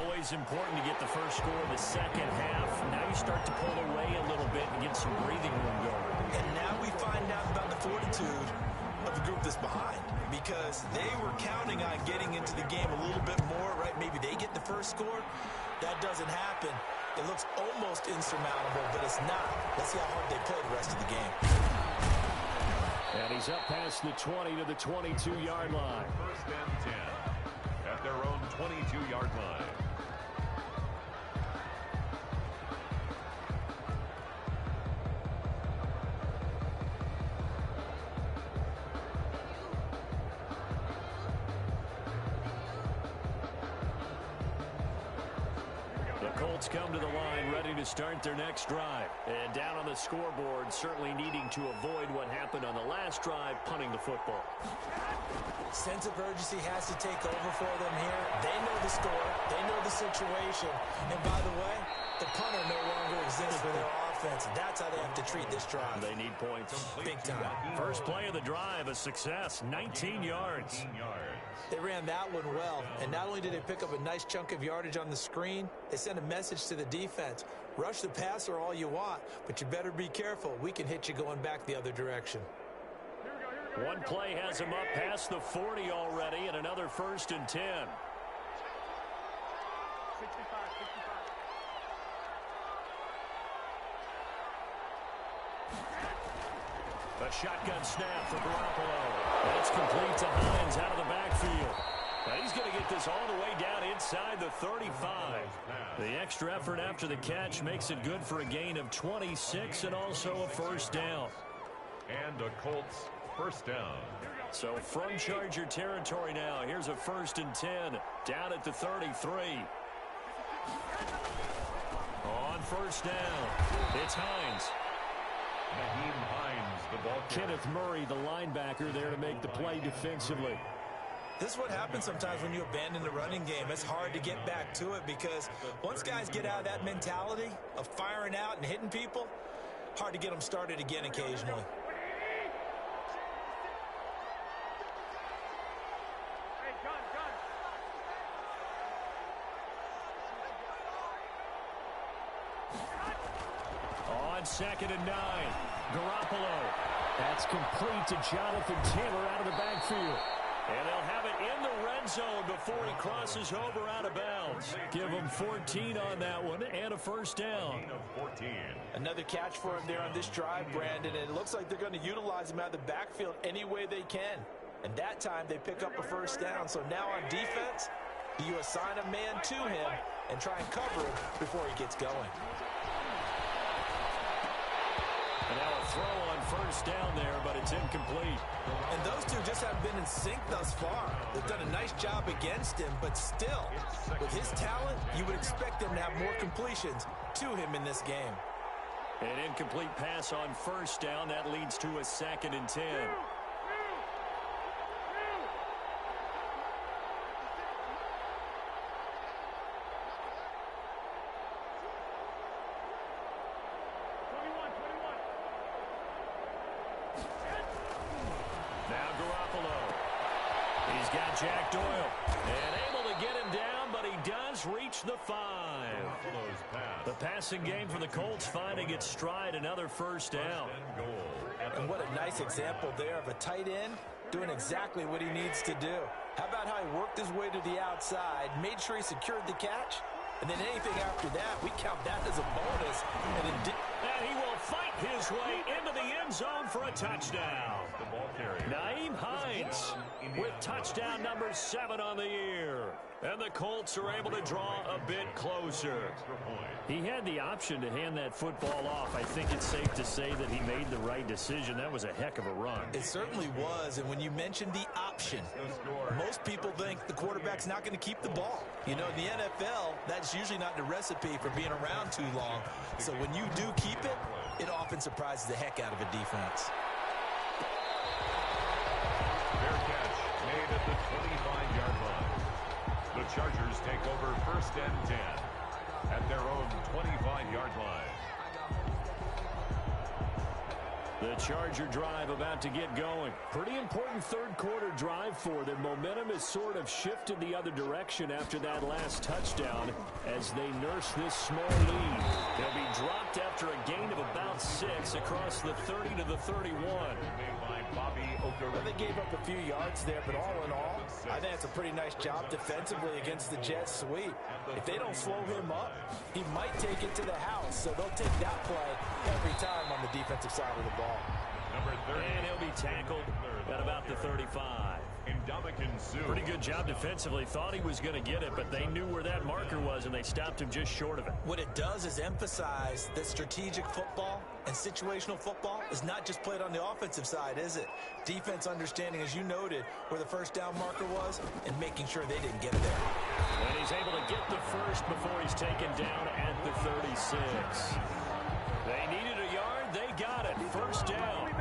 Always important to get the first score in the second half. Now you start to pull away a little bit and get some breathing room going. And now we find out about the fortitude of the group that's behind, because they were counting on getting into the game a little bit more, right? Maybe they get the first score. That doesn't happen. It looks almost insurmountable, but it's not. Let's see how hard they play the rest of the game. And he's up past the 20 to the 22-yard line. 1st and 10 at their own 22-yard line. Colts come to the line ready to start their next drive. And down on the scoreboard, certainly needing to avoid what happened on the last drive, punting the football. Sense of urgency has to take over for them here. They know the score. They know the situation. And by the way, the punter no longer exists for their offense. That's how they have to treat this drive. They need points. Big time. First play of the drive, a success, 19 yards. They ran that one well, and not only did they pick up a nice chunk of yardage on the screen, they sent a message to the defense. Rush the passer all you want, but you better be careful. We can hit you going back the other direction. One play has him up past the 40 already, and another 1st and 10. A shotgun snap for Garoppolo. That's complete to Hines out of the backfield. Now he's going to get this all the way down inside the 35. The extra effort after the catch makes it good for a gain of 26 and also a first down. And a Colts first down. So from Charger territory now, here's a 1st and 10 down at the 33. On first down, it's Hines. The ball Kenneth Murray, the linebacker, there to make the play defensively. This is what happens sometimes when you abandon the running game. It's hard to get back to it because once guys get out of that mentality of firing out and hitting people, hard to get them started again occasionally. On 2nd and 9, Garoppolo. That's complete to Jonathan Taylor out of the backfield. And they'll have it in the red zone before he crosses over out of bounds. Give him 14 on that one and a first down. Another catch for him there on this drive, Brandon, and it looks like they're going to utilize him out of the backfield any way they can. And that time they pick up a first down. So now on defense, do you assign a man to him and try and cover him before he gets going? And now a throw on first down there, but it's incomplete. And those two just haven't been in sync thus far. They've done a nice job against him, but still, with his talent, you would expect them to have more completions to him in this game. An incomplete pass on first down. That leads to a 2nd and 10. Jack Doyle, and able to get him down, but he does reach the 5. The passing game for the Colts finding its stride, another first down. And what a nice example there of a tight end doing exactly what he needs to do. How about how he worked his way to the outside, made sure he secured the catch, and then anything after that, we count that as a bonus. And he will fight his way into the end zone for a touchdown. Nyheim Hines with touchdown number 7 on the year. And the Colts are able to draw a bit closer. He had the option to hand that football off. I think it's safe to say that he made the right decision. That was a heck of a run. It certainly was. And when you mentioned the option, most people think the quarterback's not going to keep the ball. You know, in the NFL, that's usually not the recipe for being around too long. So when you do keep it, it often surprises the heck out of a defense. Fair catch made at the 25-yard line. The Chargers take over 1st and 10 at their own 25-yard line. The Charger drive about to get going. Pretty important third quarter drive for them. Momentum has sort of shifted the other direction after that last touchdown as they nurse this small lead. They'll be dropped after a gain of about 6 across the 30 to the 31. Well, they gave up a few yards there, but all in all, I think it's a pretty nice job defensively against the Jets sweep. If they don't slow him up, he might take it to the house, so they'll take that play every time on the defensive side of the ball. And he'll be tackled at about the 35. Pretty good job defensively. Thought he was going to get it, but they knew where that marker was, and they stopped him just short of it. What it does is emphasize that strategic football and situational football is not just played on the offensive side, is it? Defense understanding, as you noted, where the first down marker was and making sure they didn't get there. And he's able to get the first before he's taken down at the 36. They needed a yard. They got it. First down.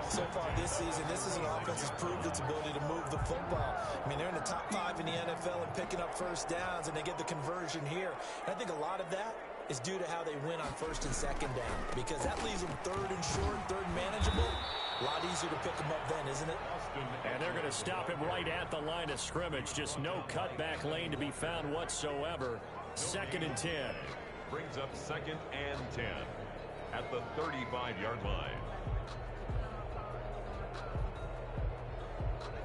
So far this season, this is an offense that's proved its ability to move the football. I mean, they're in the top 5 in the NFL and picking up first downs, and they get the conversion here. And I think a lot of that is due to how they win on 1st and 2nd down, because that leaves them 3rd and short, 3rd and manageable. A lot easier to pick them up then, isn't it? And they're going to stop him right at the line of scrimmage. Just no cutback lane to be found whatsoever. 2nd and 10. Brings up 2nd and 10 at the 35-yard line.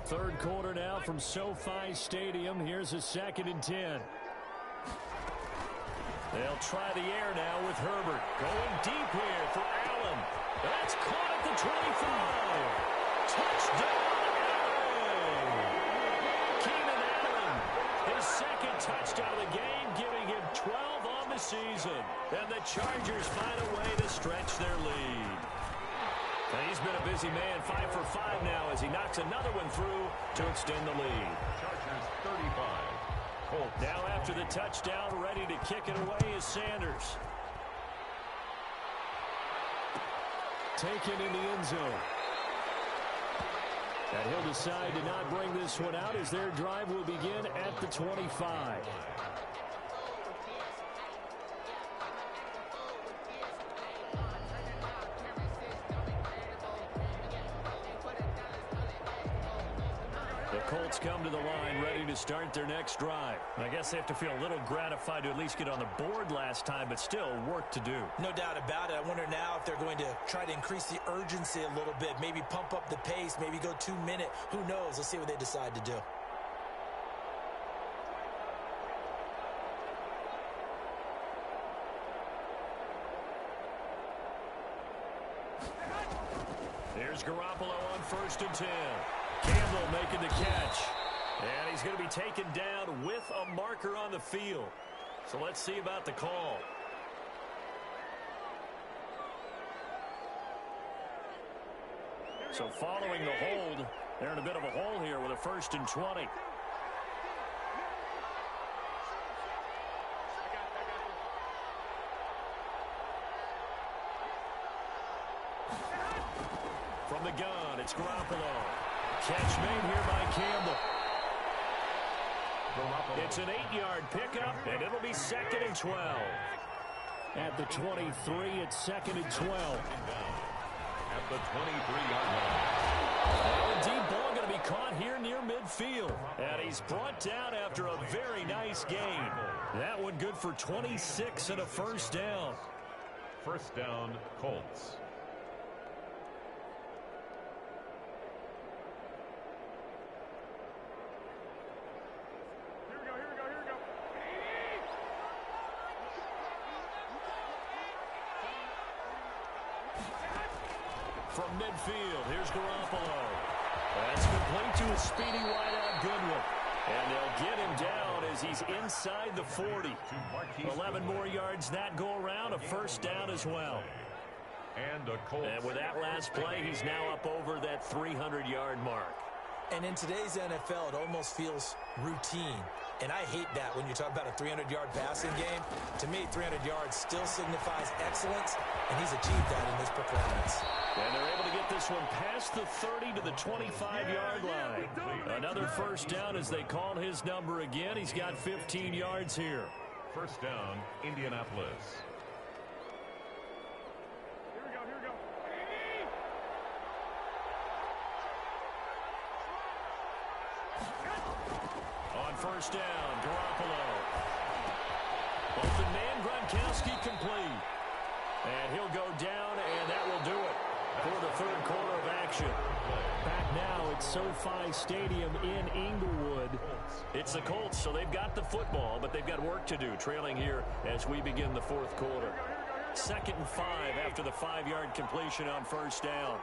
Third quarter now from SoFi Stadium. Here's a 2nd and 10. They'll try the air now with Herbert. Going deep here for Allen. That's caught at the 25. Touchdown, Allen! Keenan Allen, his 2nd touchdown of the game, giving him 12 on the season. And the Chargers find a way to stretch their lead. And he's been a busy man, 5 for 5 now as he knocks another one through to extend the lead. Chargers 35. Colts. Now after the touchdown, ready to kick it away is Sanders. taken in the end zone. And he'll decide to not bring this one out as their drive will begin at the 25. The Colts come to the line ready to start their next drive. I guess they have to feel a little gratified to at least get on the board last time, but still work to do. No doubt about it. I wonder now if they're going to try to increase the urgency a little bit, maybe pump up the pace, maybe go 2 minute. Who knows? Let's see what they decide to do. Here's Garoppolo on 1st and 10. Campbell making the catch. And he's going to be taken down with a marker on the field. So let's see about the call. So following the hold, they're in a bit of a hole here with a 1st and 20. From the gun, it's Garoppolo. Catch made here by Campbell. It's an 8-yard pickup, and it'll be 2nd and 12. At the 23, it's 2nd and 12. At the 23-yard line. Well, a deep ball going to be caught here near midfield. And he's brought down after a very nice gain. That one good for 26 and a 1st down. 1st down, Colts. From midfield, here's Garoppolo. That's complete to a speedy wideout Goodwin. And they'll get him down as he's inside the 40. 11 more yards that go around, a 1st down as well. And with that last play, he's now up over that 300-yard mark. And in today's NFL, it almost feels routine. And I hate that when you talk about a 300-yard passing game. To me, 300 yards still signifies excellence, and he's achieved that in this performance. And they're able to get this one past the 30 to the 25-yard line. Another 1st down as they call his number again. He's got 15 yards here. 1st down, Indianapolis. On 1st down, Garoppolo. Open man, Gronkowski complete. And he'll go down, and that will do it for the 3rd quarter of action. Back now at SoFi Stadium in Inglewood. It's the Colts, so they've got the football, but they've got work to do, trailing here as we begin the 4th quarter. 2nd and 5 after the 5-yard completion on 1st down.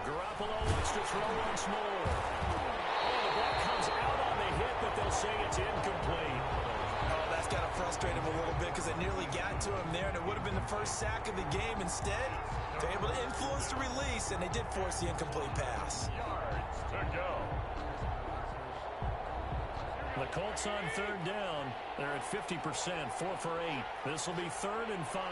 Garoppolo wants to throw once more. Oh, the ball comes out on the hit, but they'll say it's incomplete. Oh, that's got to frustrate him a little bit because they nearly got to him there, and it would have been the 1st sack of the game. Instead, they're able to influence the release, and they did force the incomplete pass. Yards to go. The Colts on 3rd down. They're at 50%, 4 for 8. This will be 3rd and 5.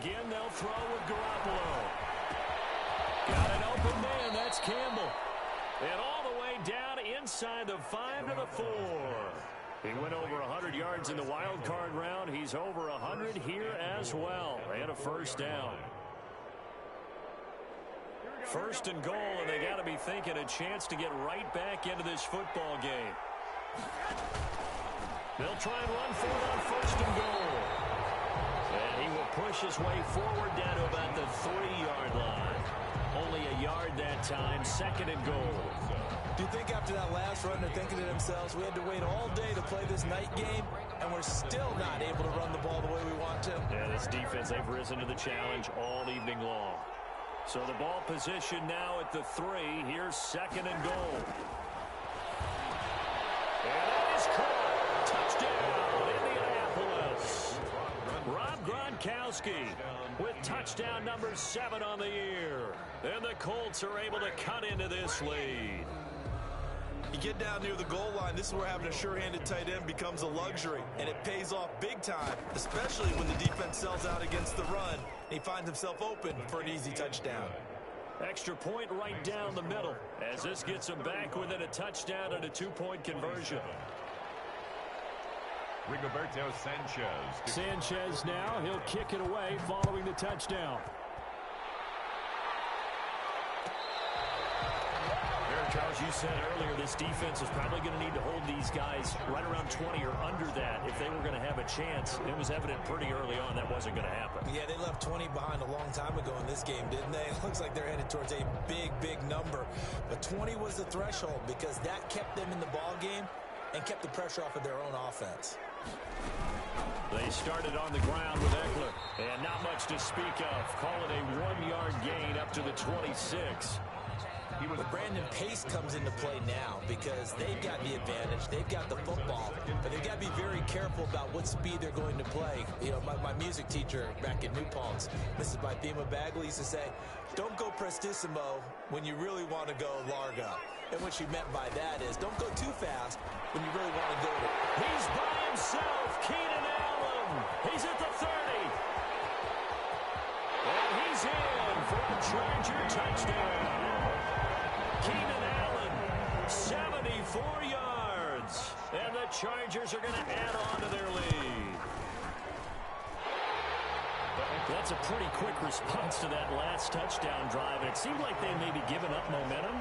Again, they'll throw with Garoppolo. Got an open man. That's Campbell. And all the way down inside the 5 to the 4. He went over 100 yards in the wild card round. He's over 100 here as well. And a 1st down. 1st and goal, and they got to be thinking a chance to get right back into this football game. They'll try and run for it on 1st and goal. And he will push his way forward down to about the 3-yard line. Only a yard that time, 2nd and goal. Do you think after that last run they're thinking to themselves, we had to wait all day to play this night game, and we're still not able to run the ball the way we want to? Yeah, this defense, they've risen to the challenge all evening long. So the ball position now at the 3. Here's 2nd and goal. And it is caught. Touchdown, Indianapolis. Rob Gronkowski with touchdown number 7 on the year. And the Colts are able to cut into this lead. You get down near the goal line, this is where having a sure-handed tight end becomes a luxury, and it pays off big time, especially when the defense sells out against the run, and he finds himself open for an easy touchdown. Extra point right down the middle, as this gets him back within a touchdown and a 2-point conversion. Rigoberto Sanchez. Sanchez now, he'll kick it away following the touchdown. Charles, you said earlier this defense is probably going to need to hold these guys right around 20 or under that if they were going to have a chance. It was evident pretty early on that wasn't going to happen. Yeah, they left 20 behind a long time ago in this game, didn't they? It looks like they're headed towards a big, big number. But 20 was the threshold because that kept them in the ball game and kept the pressure off of their own offense. They started on the ground with Eckler, and not much to speak of. Call it a 1-yard gain up to the 26. But Brandon Pace comes into play now because they've got the advantage. They've got the football, but they've got to be very careful about what speed they're going to play. You know, my music teacher back in New Paltz, Mrs. Bythema Bagley, used to say, don't go prestissimo when you really want to go largo. And what she meant by that is don't go too fast when you really want to go to. He's by himself, Keenan Allen. He's at the 30. And he's in for a Charger touchdown. Keenan Allen, 74 yards. And the Chargers are going to add on to their lead. That's a pretty quick response to that last touchdown drive. And it seemed like they may be giving up momentum.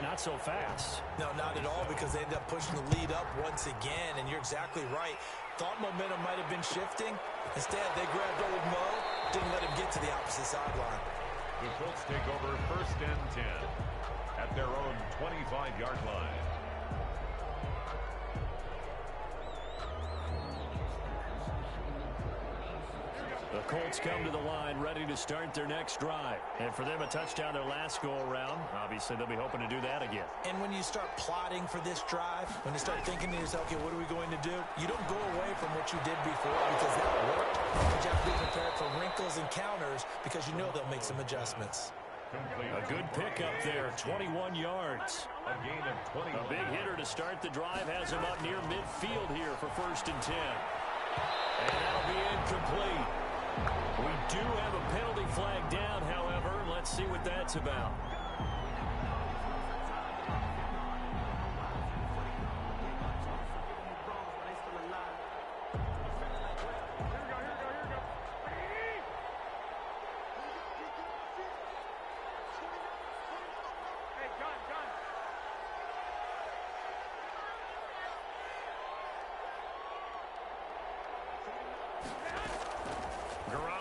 Not so fast. No, not at all, because they ended up pushing the lead up once again. And you're exactly right. Thought momentum might have been shifting. Instead, they grabbed old Mo, didn't let him get to the opposite sideline. The Colts take over 1st and 10 at their own 25-yard line. The Colts come to the line ready to start their next drive. And for them, a touchdown their last go-around. Obviously, they'll be hoping to do that again. And when you start plotting for this drive, when you start thinking to yourself, okay, what are we going to do? You don't go away from what you did before because that worked. But you have to be prepared for wrinkles and counters because you know they'll make some adjustments. A good pickup there, 21 yards. A gain of 20. A big hitter to start the drive has him up near midfield here for 1st and 10. And that'll be incomplete. We do have a penalty flag down, however. Let's see what that's about.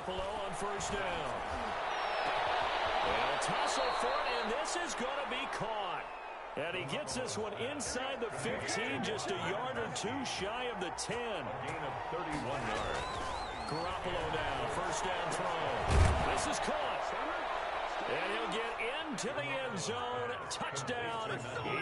On 1st down. They'll tussle for it, and this is going to be caught. And he gets this one inside the 15, just a yard or two shy of the 10. Gain of 31 yards. Garoppolo now, 1st down throw. This is caught. And he'll get into the end zone. Touchdown,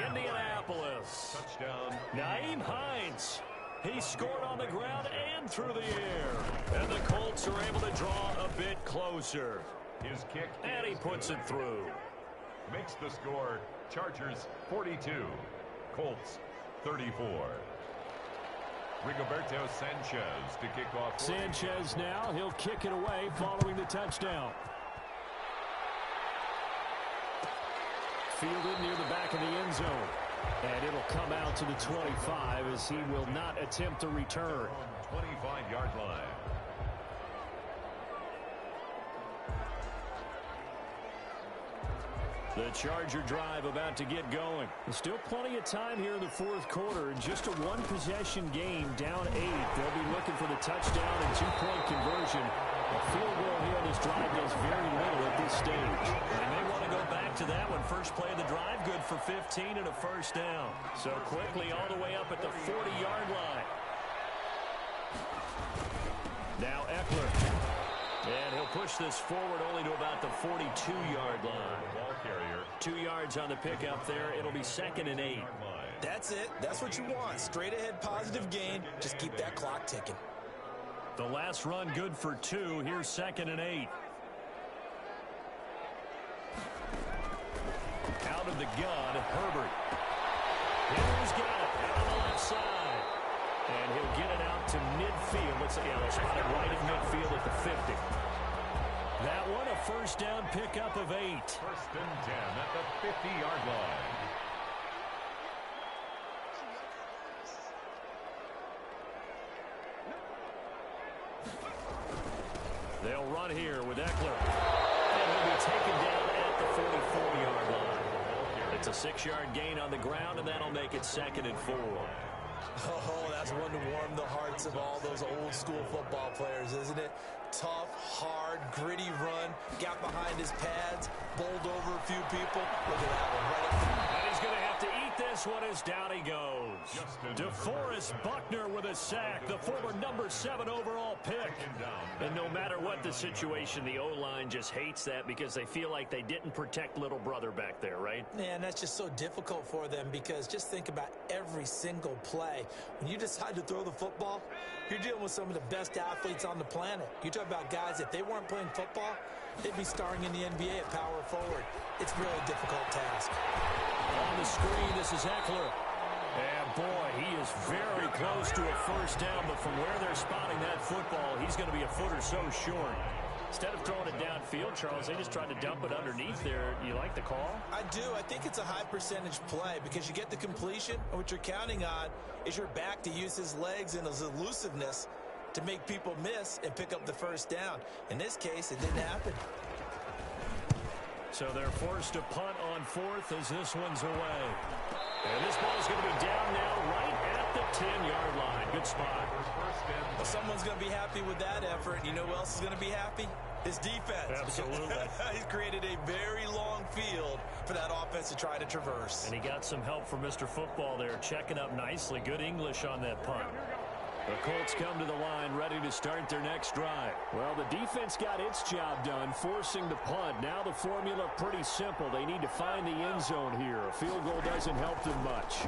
Indianapolis. Touchdown. Nyheim Hines. He scored on the ground and through the air. And the Colts are able to draw a bit closer. His kick. And he puts it through. Makes the score Chargers 42, Colts 34. Rigoberto Sanchez to kick off. Sanchez now, he'll kick it away following the touchdown. Fielded near the back of the end zone. And it'll come out to the 25 as he will not attempt a return. 25-yard line. The Charger drive about to get going. There's still plenty of time here in the 4th quarter. In just a one-possession game, down 8. They'll be looking for the touchdown and 2-point conversion. A field goal here on this drive does very little at this stage. They may want to go back to that one. First play of the drive, good for 15 and a first down. So quickly all the way up at the 40-yard line. Now Eckler. And he'll push this forward only to about the 42-yard line. Ball carrier. 2 yards on the pickup there. It'll be 2nd and 8. That's it. That's what you want. Straight ahead positive gain. Just keep that clock ticking. The last run good for 2. Here's 2nd and 8. Out of the gun, Herbert. He's got it out on the left side. And he'll get it out to midfield. Let's see, they'll spot it right at midfield at the 50. That one, a first down pickup of 8. 1st and 10 at the 50-yard line. They'll run here with Eckler. And he'll be taken down at the 44-yard line. It's a 6-yard gain on the ground, and that'll make it 2nd and 4. Oh, that's one to warm the hearts of all those old school football players, isn't it? Tough, hard, gritty run, got behind his pads, bowled over a few people. Look at that one right up. And he's going to have to eat this one as down he goes. DeForest Buckner with a sack, the former number 7 overall pick. And no matter what the situation, the O-line just hates that because they feel like they didn't protect little brother back there, right? Yeah, and that's just so difficult for them because just think about every single play. When you decide to throw the football, you're dealing with some of the best athletes on the planet. You talk about guys, if they weren't playing football, they'd be starring in the NBA at power forward. It's really a difficult task. On the screen, this is Eckler. And boy, he is very close to a first down, but from where they're spotting that football, he's going to be a foot or so short. Instead of throwing it downfield, Charles, they just tried to dump it underneath there. You like the call? I do. I think it's a high percentage play because you get the completion, and what you're counting on is your back to use his legs and his elusiveness to make people miss and pick up the first down. In this case, it didn't happen. So they're forced to punt on 4th as this one's away. And this ball's going to be down now right at the 10-yard line. Good spot. Well, someone's going to be happy with that effort. You know who else is going to be happy? His defense. Absolutely. He's created a very long field for that offense to try to traverse. And he got some help from Mr. Football there, checking up nicely. Good English on that punt. The Colts come to the line ready to start their next drive. Well, the defense got its job done, forcing the punt. Now the formula pretty simple. They need to find the end zone here. A field goal doesn't help them much.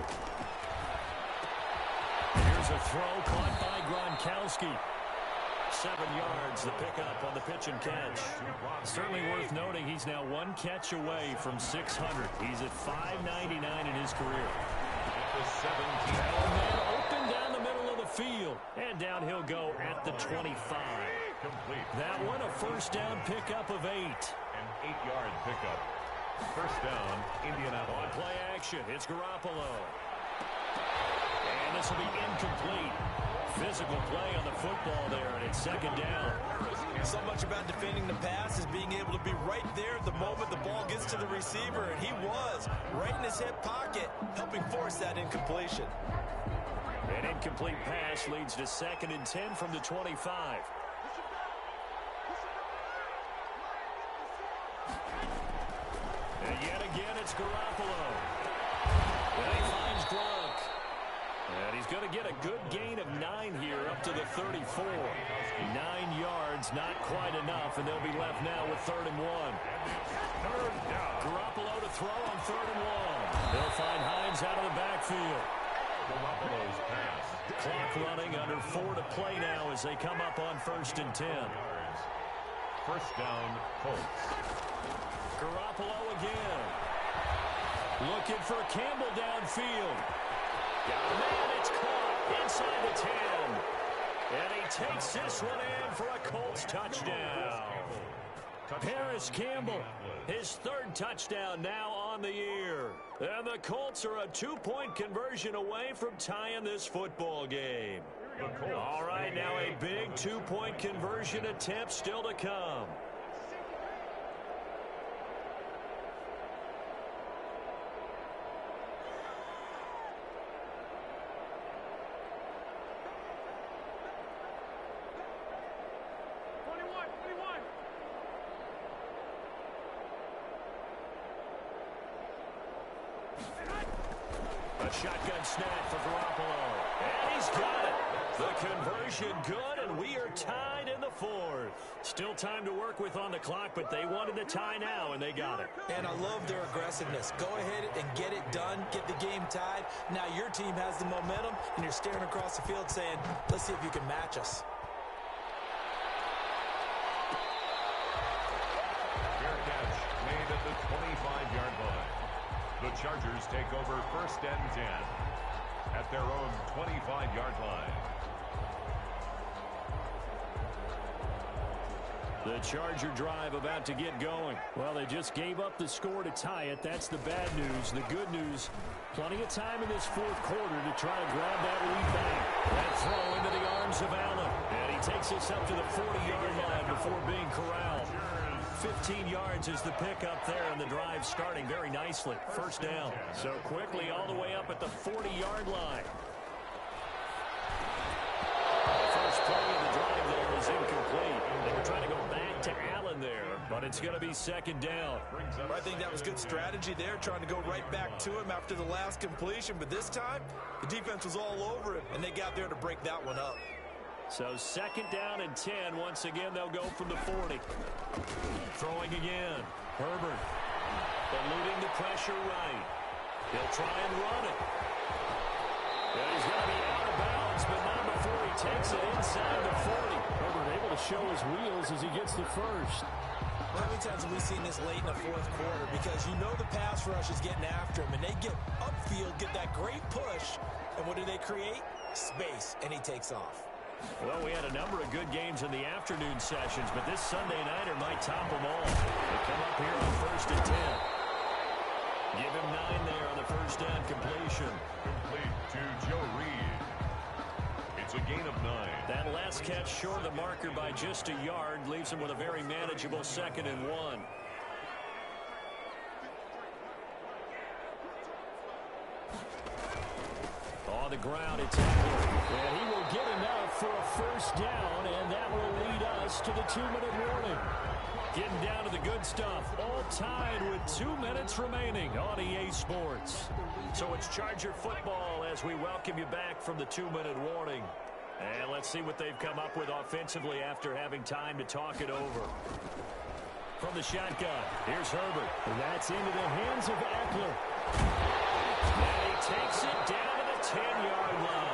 Here's a throw caught by Gronkowski. 7 yards, the pickup on the pitch and catch. Certainly worth noting he's now 1 catch away from 600. He's at 599 in his career. Man open down the middle of the field. And down he'll go at the 25. That one a first down pickup of 8. An 8-yard pickup. First down, Indianapolis. On play action, it's Garoppolo. And this will be incomplete. Physical play on the football there, and it's 2nd down. So much about defending the pass is being able to be right there the moment the ball gets to the receiver, and he was right in his hip pocket, helping force that incompletion. An incomplete pass leads to 2nd and 10 from the 25. And yet again, it's Garoppolo. And he finds Gronk. And he's going to get a good gain of 9 here up to the 34. 9 yards, not quite enough, and they'll be left now with 3rd and 1. Garoppolo to throw on 3rd and 1. They'll find Hines out of the backfield. Garoppolo's pass. Clock running, under 4 to play now as they come up on 1st and 10. First down, Colts. Garoppolo again. Looking for Campbell downfield. Man, it's caught inside the 10. And he takes this one in for a Colts touchdown. Paris Campbell, his 3rd touchdown now on the year. And the Colts are a 2-point conversion away from tying this football game. All right, now a big 2-point conversion attempt still to come. A shotgun snap for Garoppolo. And he's got it. The conversion good, and we are tied in the fourth. Still time to work with on the clock, but they wanted the tie now, and they got it. And I love their aggressiveness. Go ahead and get it done. Get the game tied. Now your team has the momentum, and you're staring across the field saying, let's see if you can match us. Fair catch made at the 25-yard line. The Chargers take over 1st and 10 at their own 25-yard line. The Charger drive about to get going. Well, they just gave up the score to tie it. That's the bad news. The good news, plenty of time in this fourth quarter to try to grab that lead back. That throw into the arms of Allen. And he takes us up to the 40-yard line before being corralled. 15 yards is the pickup there, and the drive starting very nicely. First down. So quickly all the way up at the 40-yard line. The first play of the drive there is incomplete. They were trying to go back to Allen there, but it's going to be second down. I think that was good strategy there, trying to go right back to him after the last completion. But this time, the defense was all over him, and they got there to break that one up. So second down and 10. Once again, they'll go from the 40. Throwing again. Herbert eluding the pressure right. He'll try and run it. And he's going to be out of bounds, but not before he takes it inside the 40. Herbert able to show his wheels as he gets the first. How many times have we seen this late in the fourth quarter? Because you know the pass rush is getting after him, and they get upfield, get that great push, and what do they create? Space, and he takes off. Well, we had a number of good games in the afternoon sessions, but this Sunday nighter might top them all. They come up here on 1st and 10. Give him 9 there on the first down completion. Complete to Joe Reed. It's a gain of 9. That last catch short of the marker by just a yard leaves him with a very manageable 2nd and 1. On the ground, it's Eckler. And he will get enough for a first down, and that will lead us to the 2-minute warning. Getting down to the good stuff. All tied with 2 minutes remaining on EA Sports. So it's Charger football as we welcome you back from the 2-minute warning. And let's see what they've come up with offensively after having time to talk it over. From the shotgun, here's Herbert. And that's into the hands of Eckler. And he takes it down to the 10-yard line.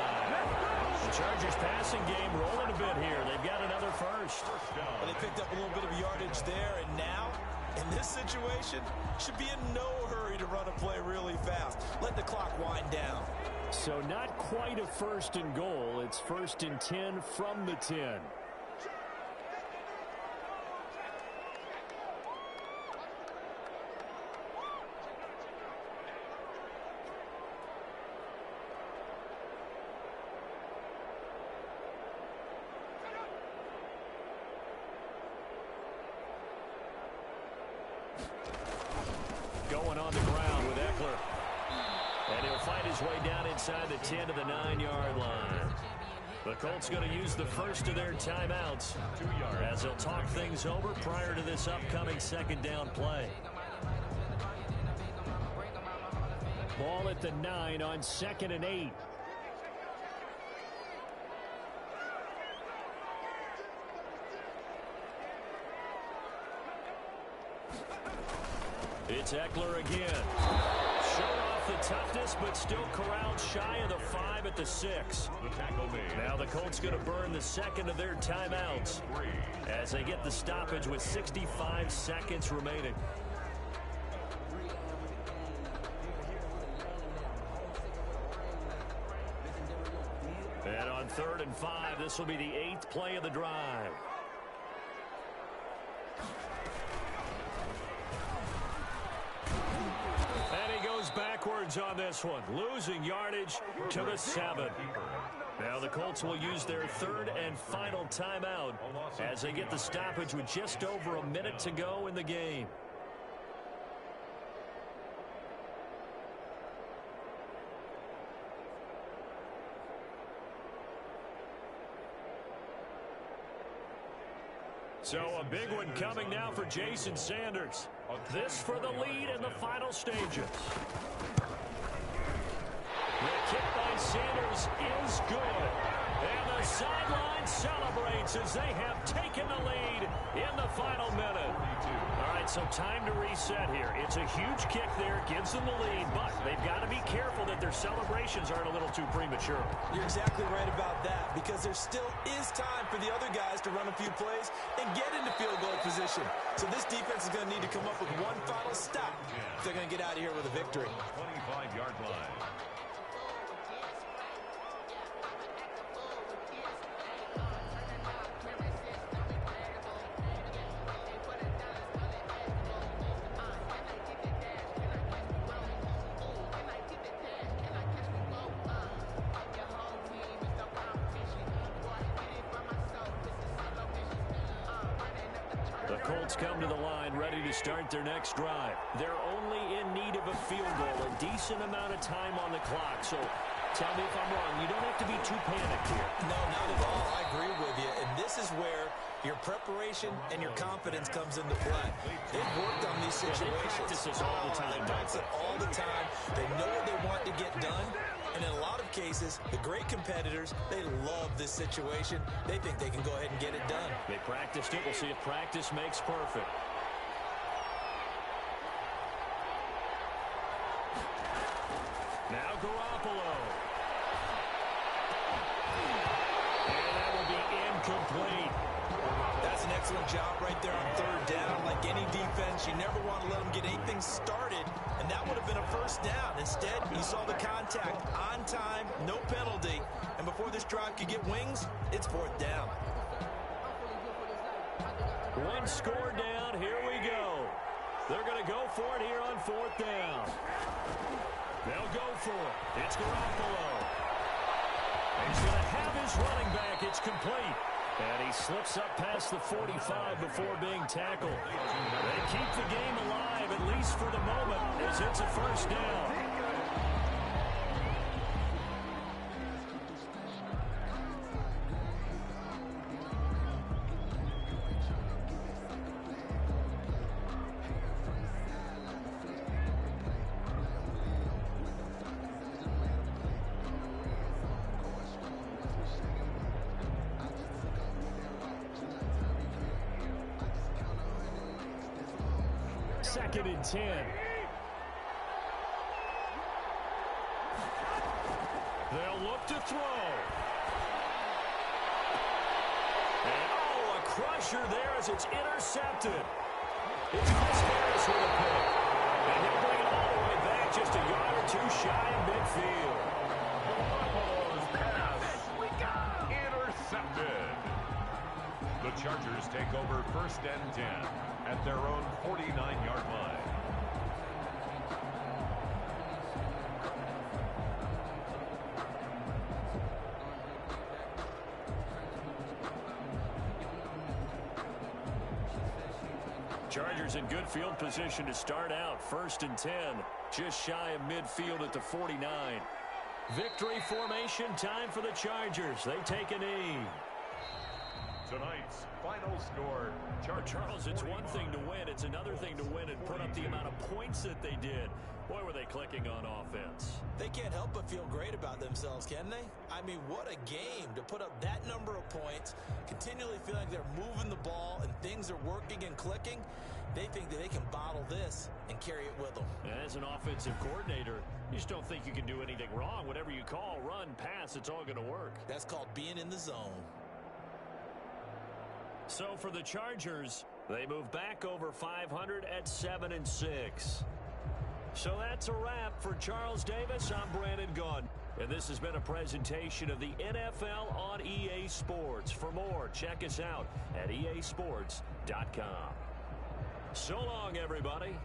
The Chargers passing game rolling a bit here. They've got another first. Well, they picked up a little bit of yardage there, and now, in this situation, should be in no hurry to run a play really fast. Let the clock wind down. So not quite a 1st and goal. It's 1st and 10 from the 10. Going on the ground with Eckler. And he'll fight his way down inside the 10 to the 9-yard line. The Colts going to use the first of their timeouts as they'll talk things over prior to this upcoming second down play. Ball at the 9 on 2nd and 8. It's Eckler again. Showed off the toughness, but still corralled shy of the 5 at the 6. The tackle made. Now the Colts going to burn the second of their timeouts as they get the stoppage with 65 seconds remaining. And on 3rd and 5, this will be the 8th play of the drive. Backwards on this one, losing yardage to the 7. Now the Colts will use their 3rd and final timeout as they get the stoppage with just over a minute to go in the game. So a big one coming now for Jason Sanders. This for the lead in the final stages. The kick by Sanders is good. And the sideline celebrates as they have taken the lead in the final minute. All right, so time to reset here. It's a huge kick there, gives them the lead, but they've got to be careful that their celebrations aren't a little too premature. You're exactly right about that, because there still is time for the other guys to run a few plays and get into field goal position. So this defense is going to need to come up with one final stop if they're going to get out of here with a victory. 25-yard line. The Colts come to the line ready to start their next drive. They're only in need of a field goal, a decent amount of time on the clock. So tell me if I'm wrong. You don't have to be too panicked here. No, not at all. I agree with you. And this is where your preparation and your confidence comes into play. They've worked on these situations. They practice this all the time. They practice it all the time. They know what they want to get done. And in a lot of cases, the great competitors, they love this situation. They think they can go ahead and get it done. They practiced it. We'll see if practice makes perfect. Now Garoppolo. And that will be incomplete. That's an excellent job right there on third down. Like any defense, you never want to let them get anything started, and that would have been a first down. Instead, you saw the contact on time, no penalty, and before this drive could get wings, it's fourth down. One score down. Here we go. They're going to go for it here on fourth down. They'll go for it. It's Garoppolo. He's going to have his running back. It's complete. And he slips up past the 45 before being tackled. They keep the game alive, at least for the moment, as it's a first down. Second and 10. They'll look to throw. And oh, a crusher there as it's intercepted. It's Chris Harris with a pick. And he'll bring it all the way back just a yard or two shy of midfield. Pass. Intercepted. The Chargers take over first and 10 at their own 49-yard line. Chargers in good field position to start out. First and 10, just shy of midfield at the 49. Victory formation time for the Chargers. They take a knee. Tonight's final score. Charles, it's one thing to win. It's another thing to win and put up the amount of points that they did. Boy, were they clicking on offense. They can't help but feel great about themselves, can they? I mean, what a game to put up that number of points, continually feel like they're moving the ball and things are working and clicking. They think that they can bottle this and carry it with them. As an offensive coordinator, you just don't think you can do anything wrong. Whatever you call, run, pass, it's all going to work. That's called being in the zone. So for the Chargers, they move back over 500 at 7-6. So that's a wrap for Charles Davis. I'm Brandon Gunn. And this has been a presentation of the NFL on EA Sports. For more, check us out at easports.com. So long, everybody.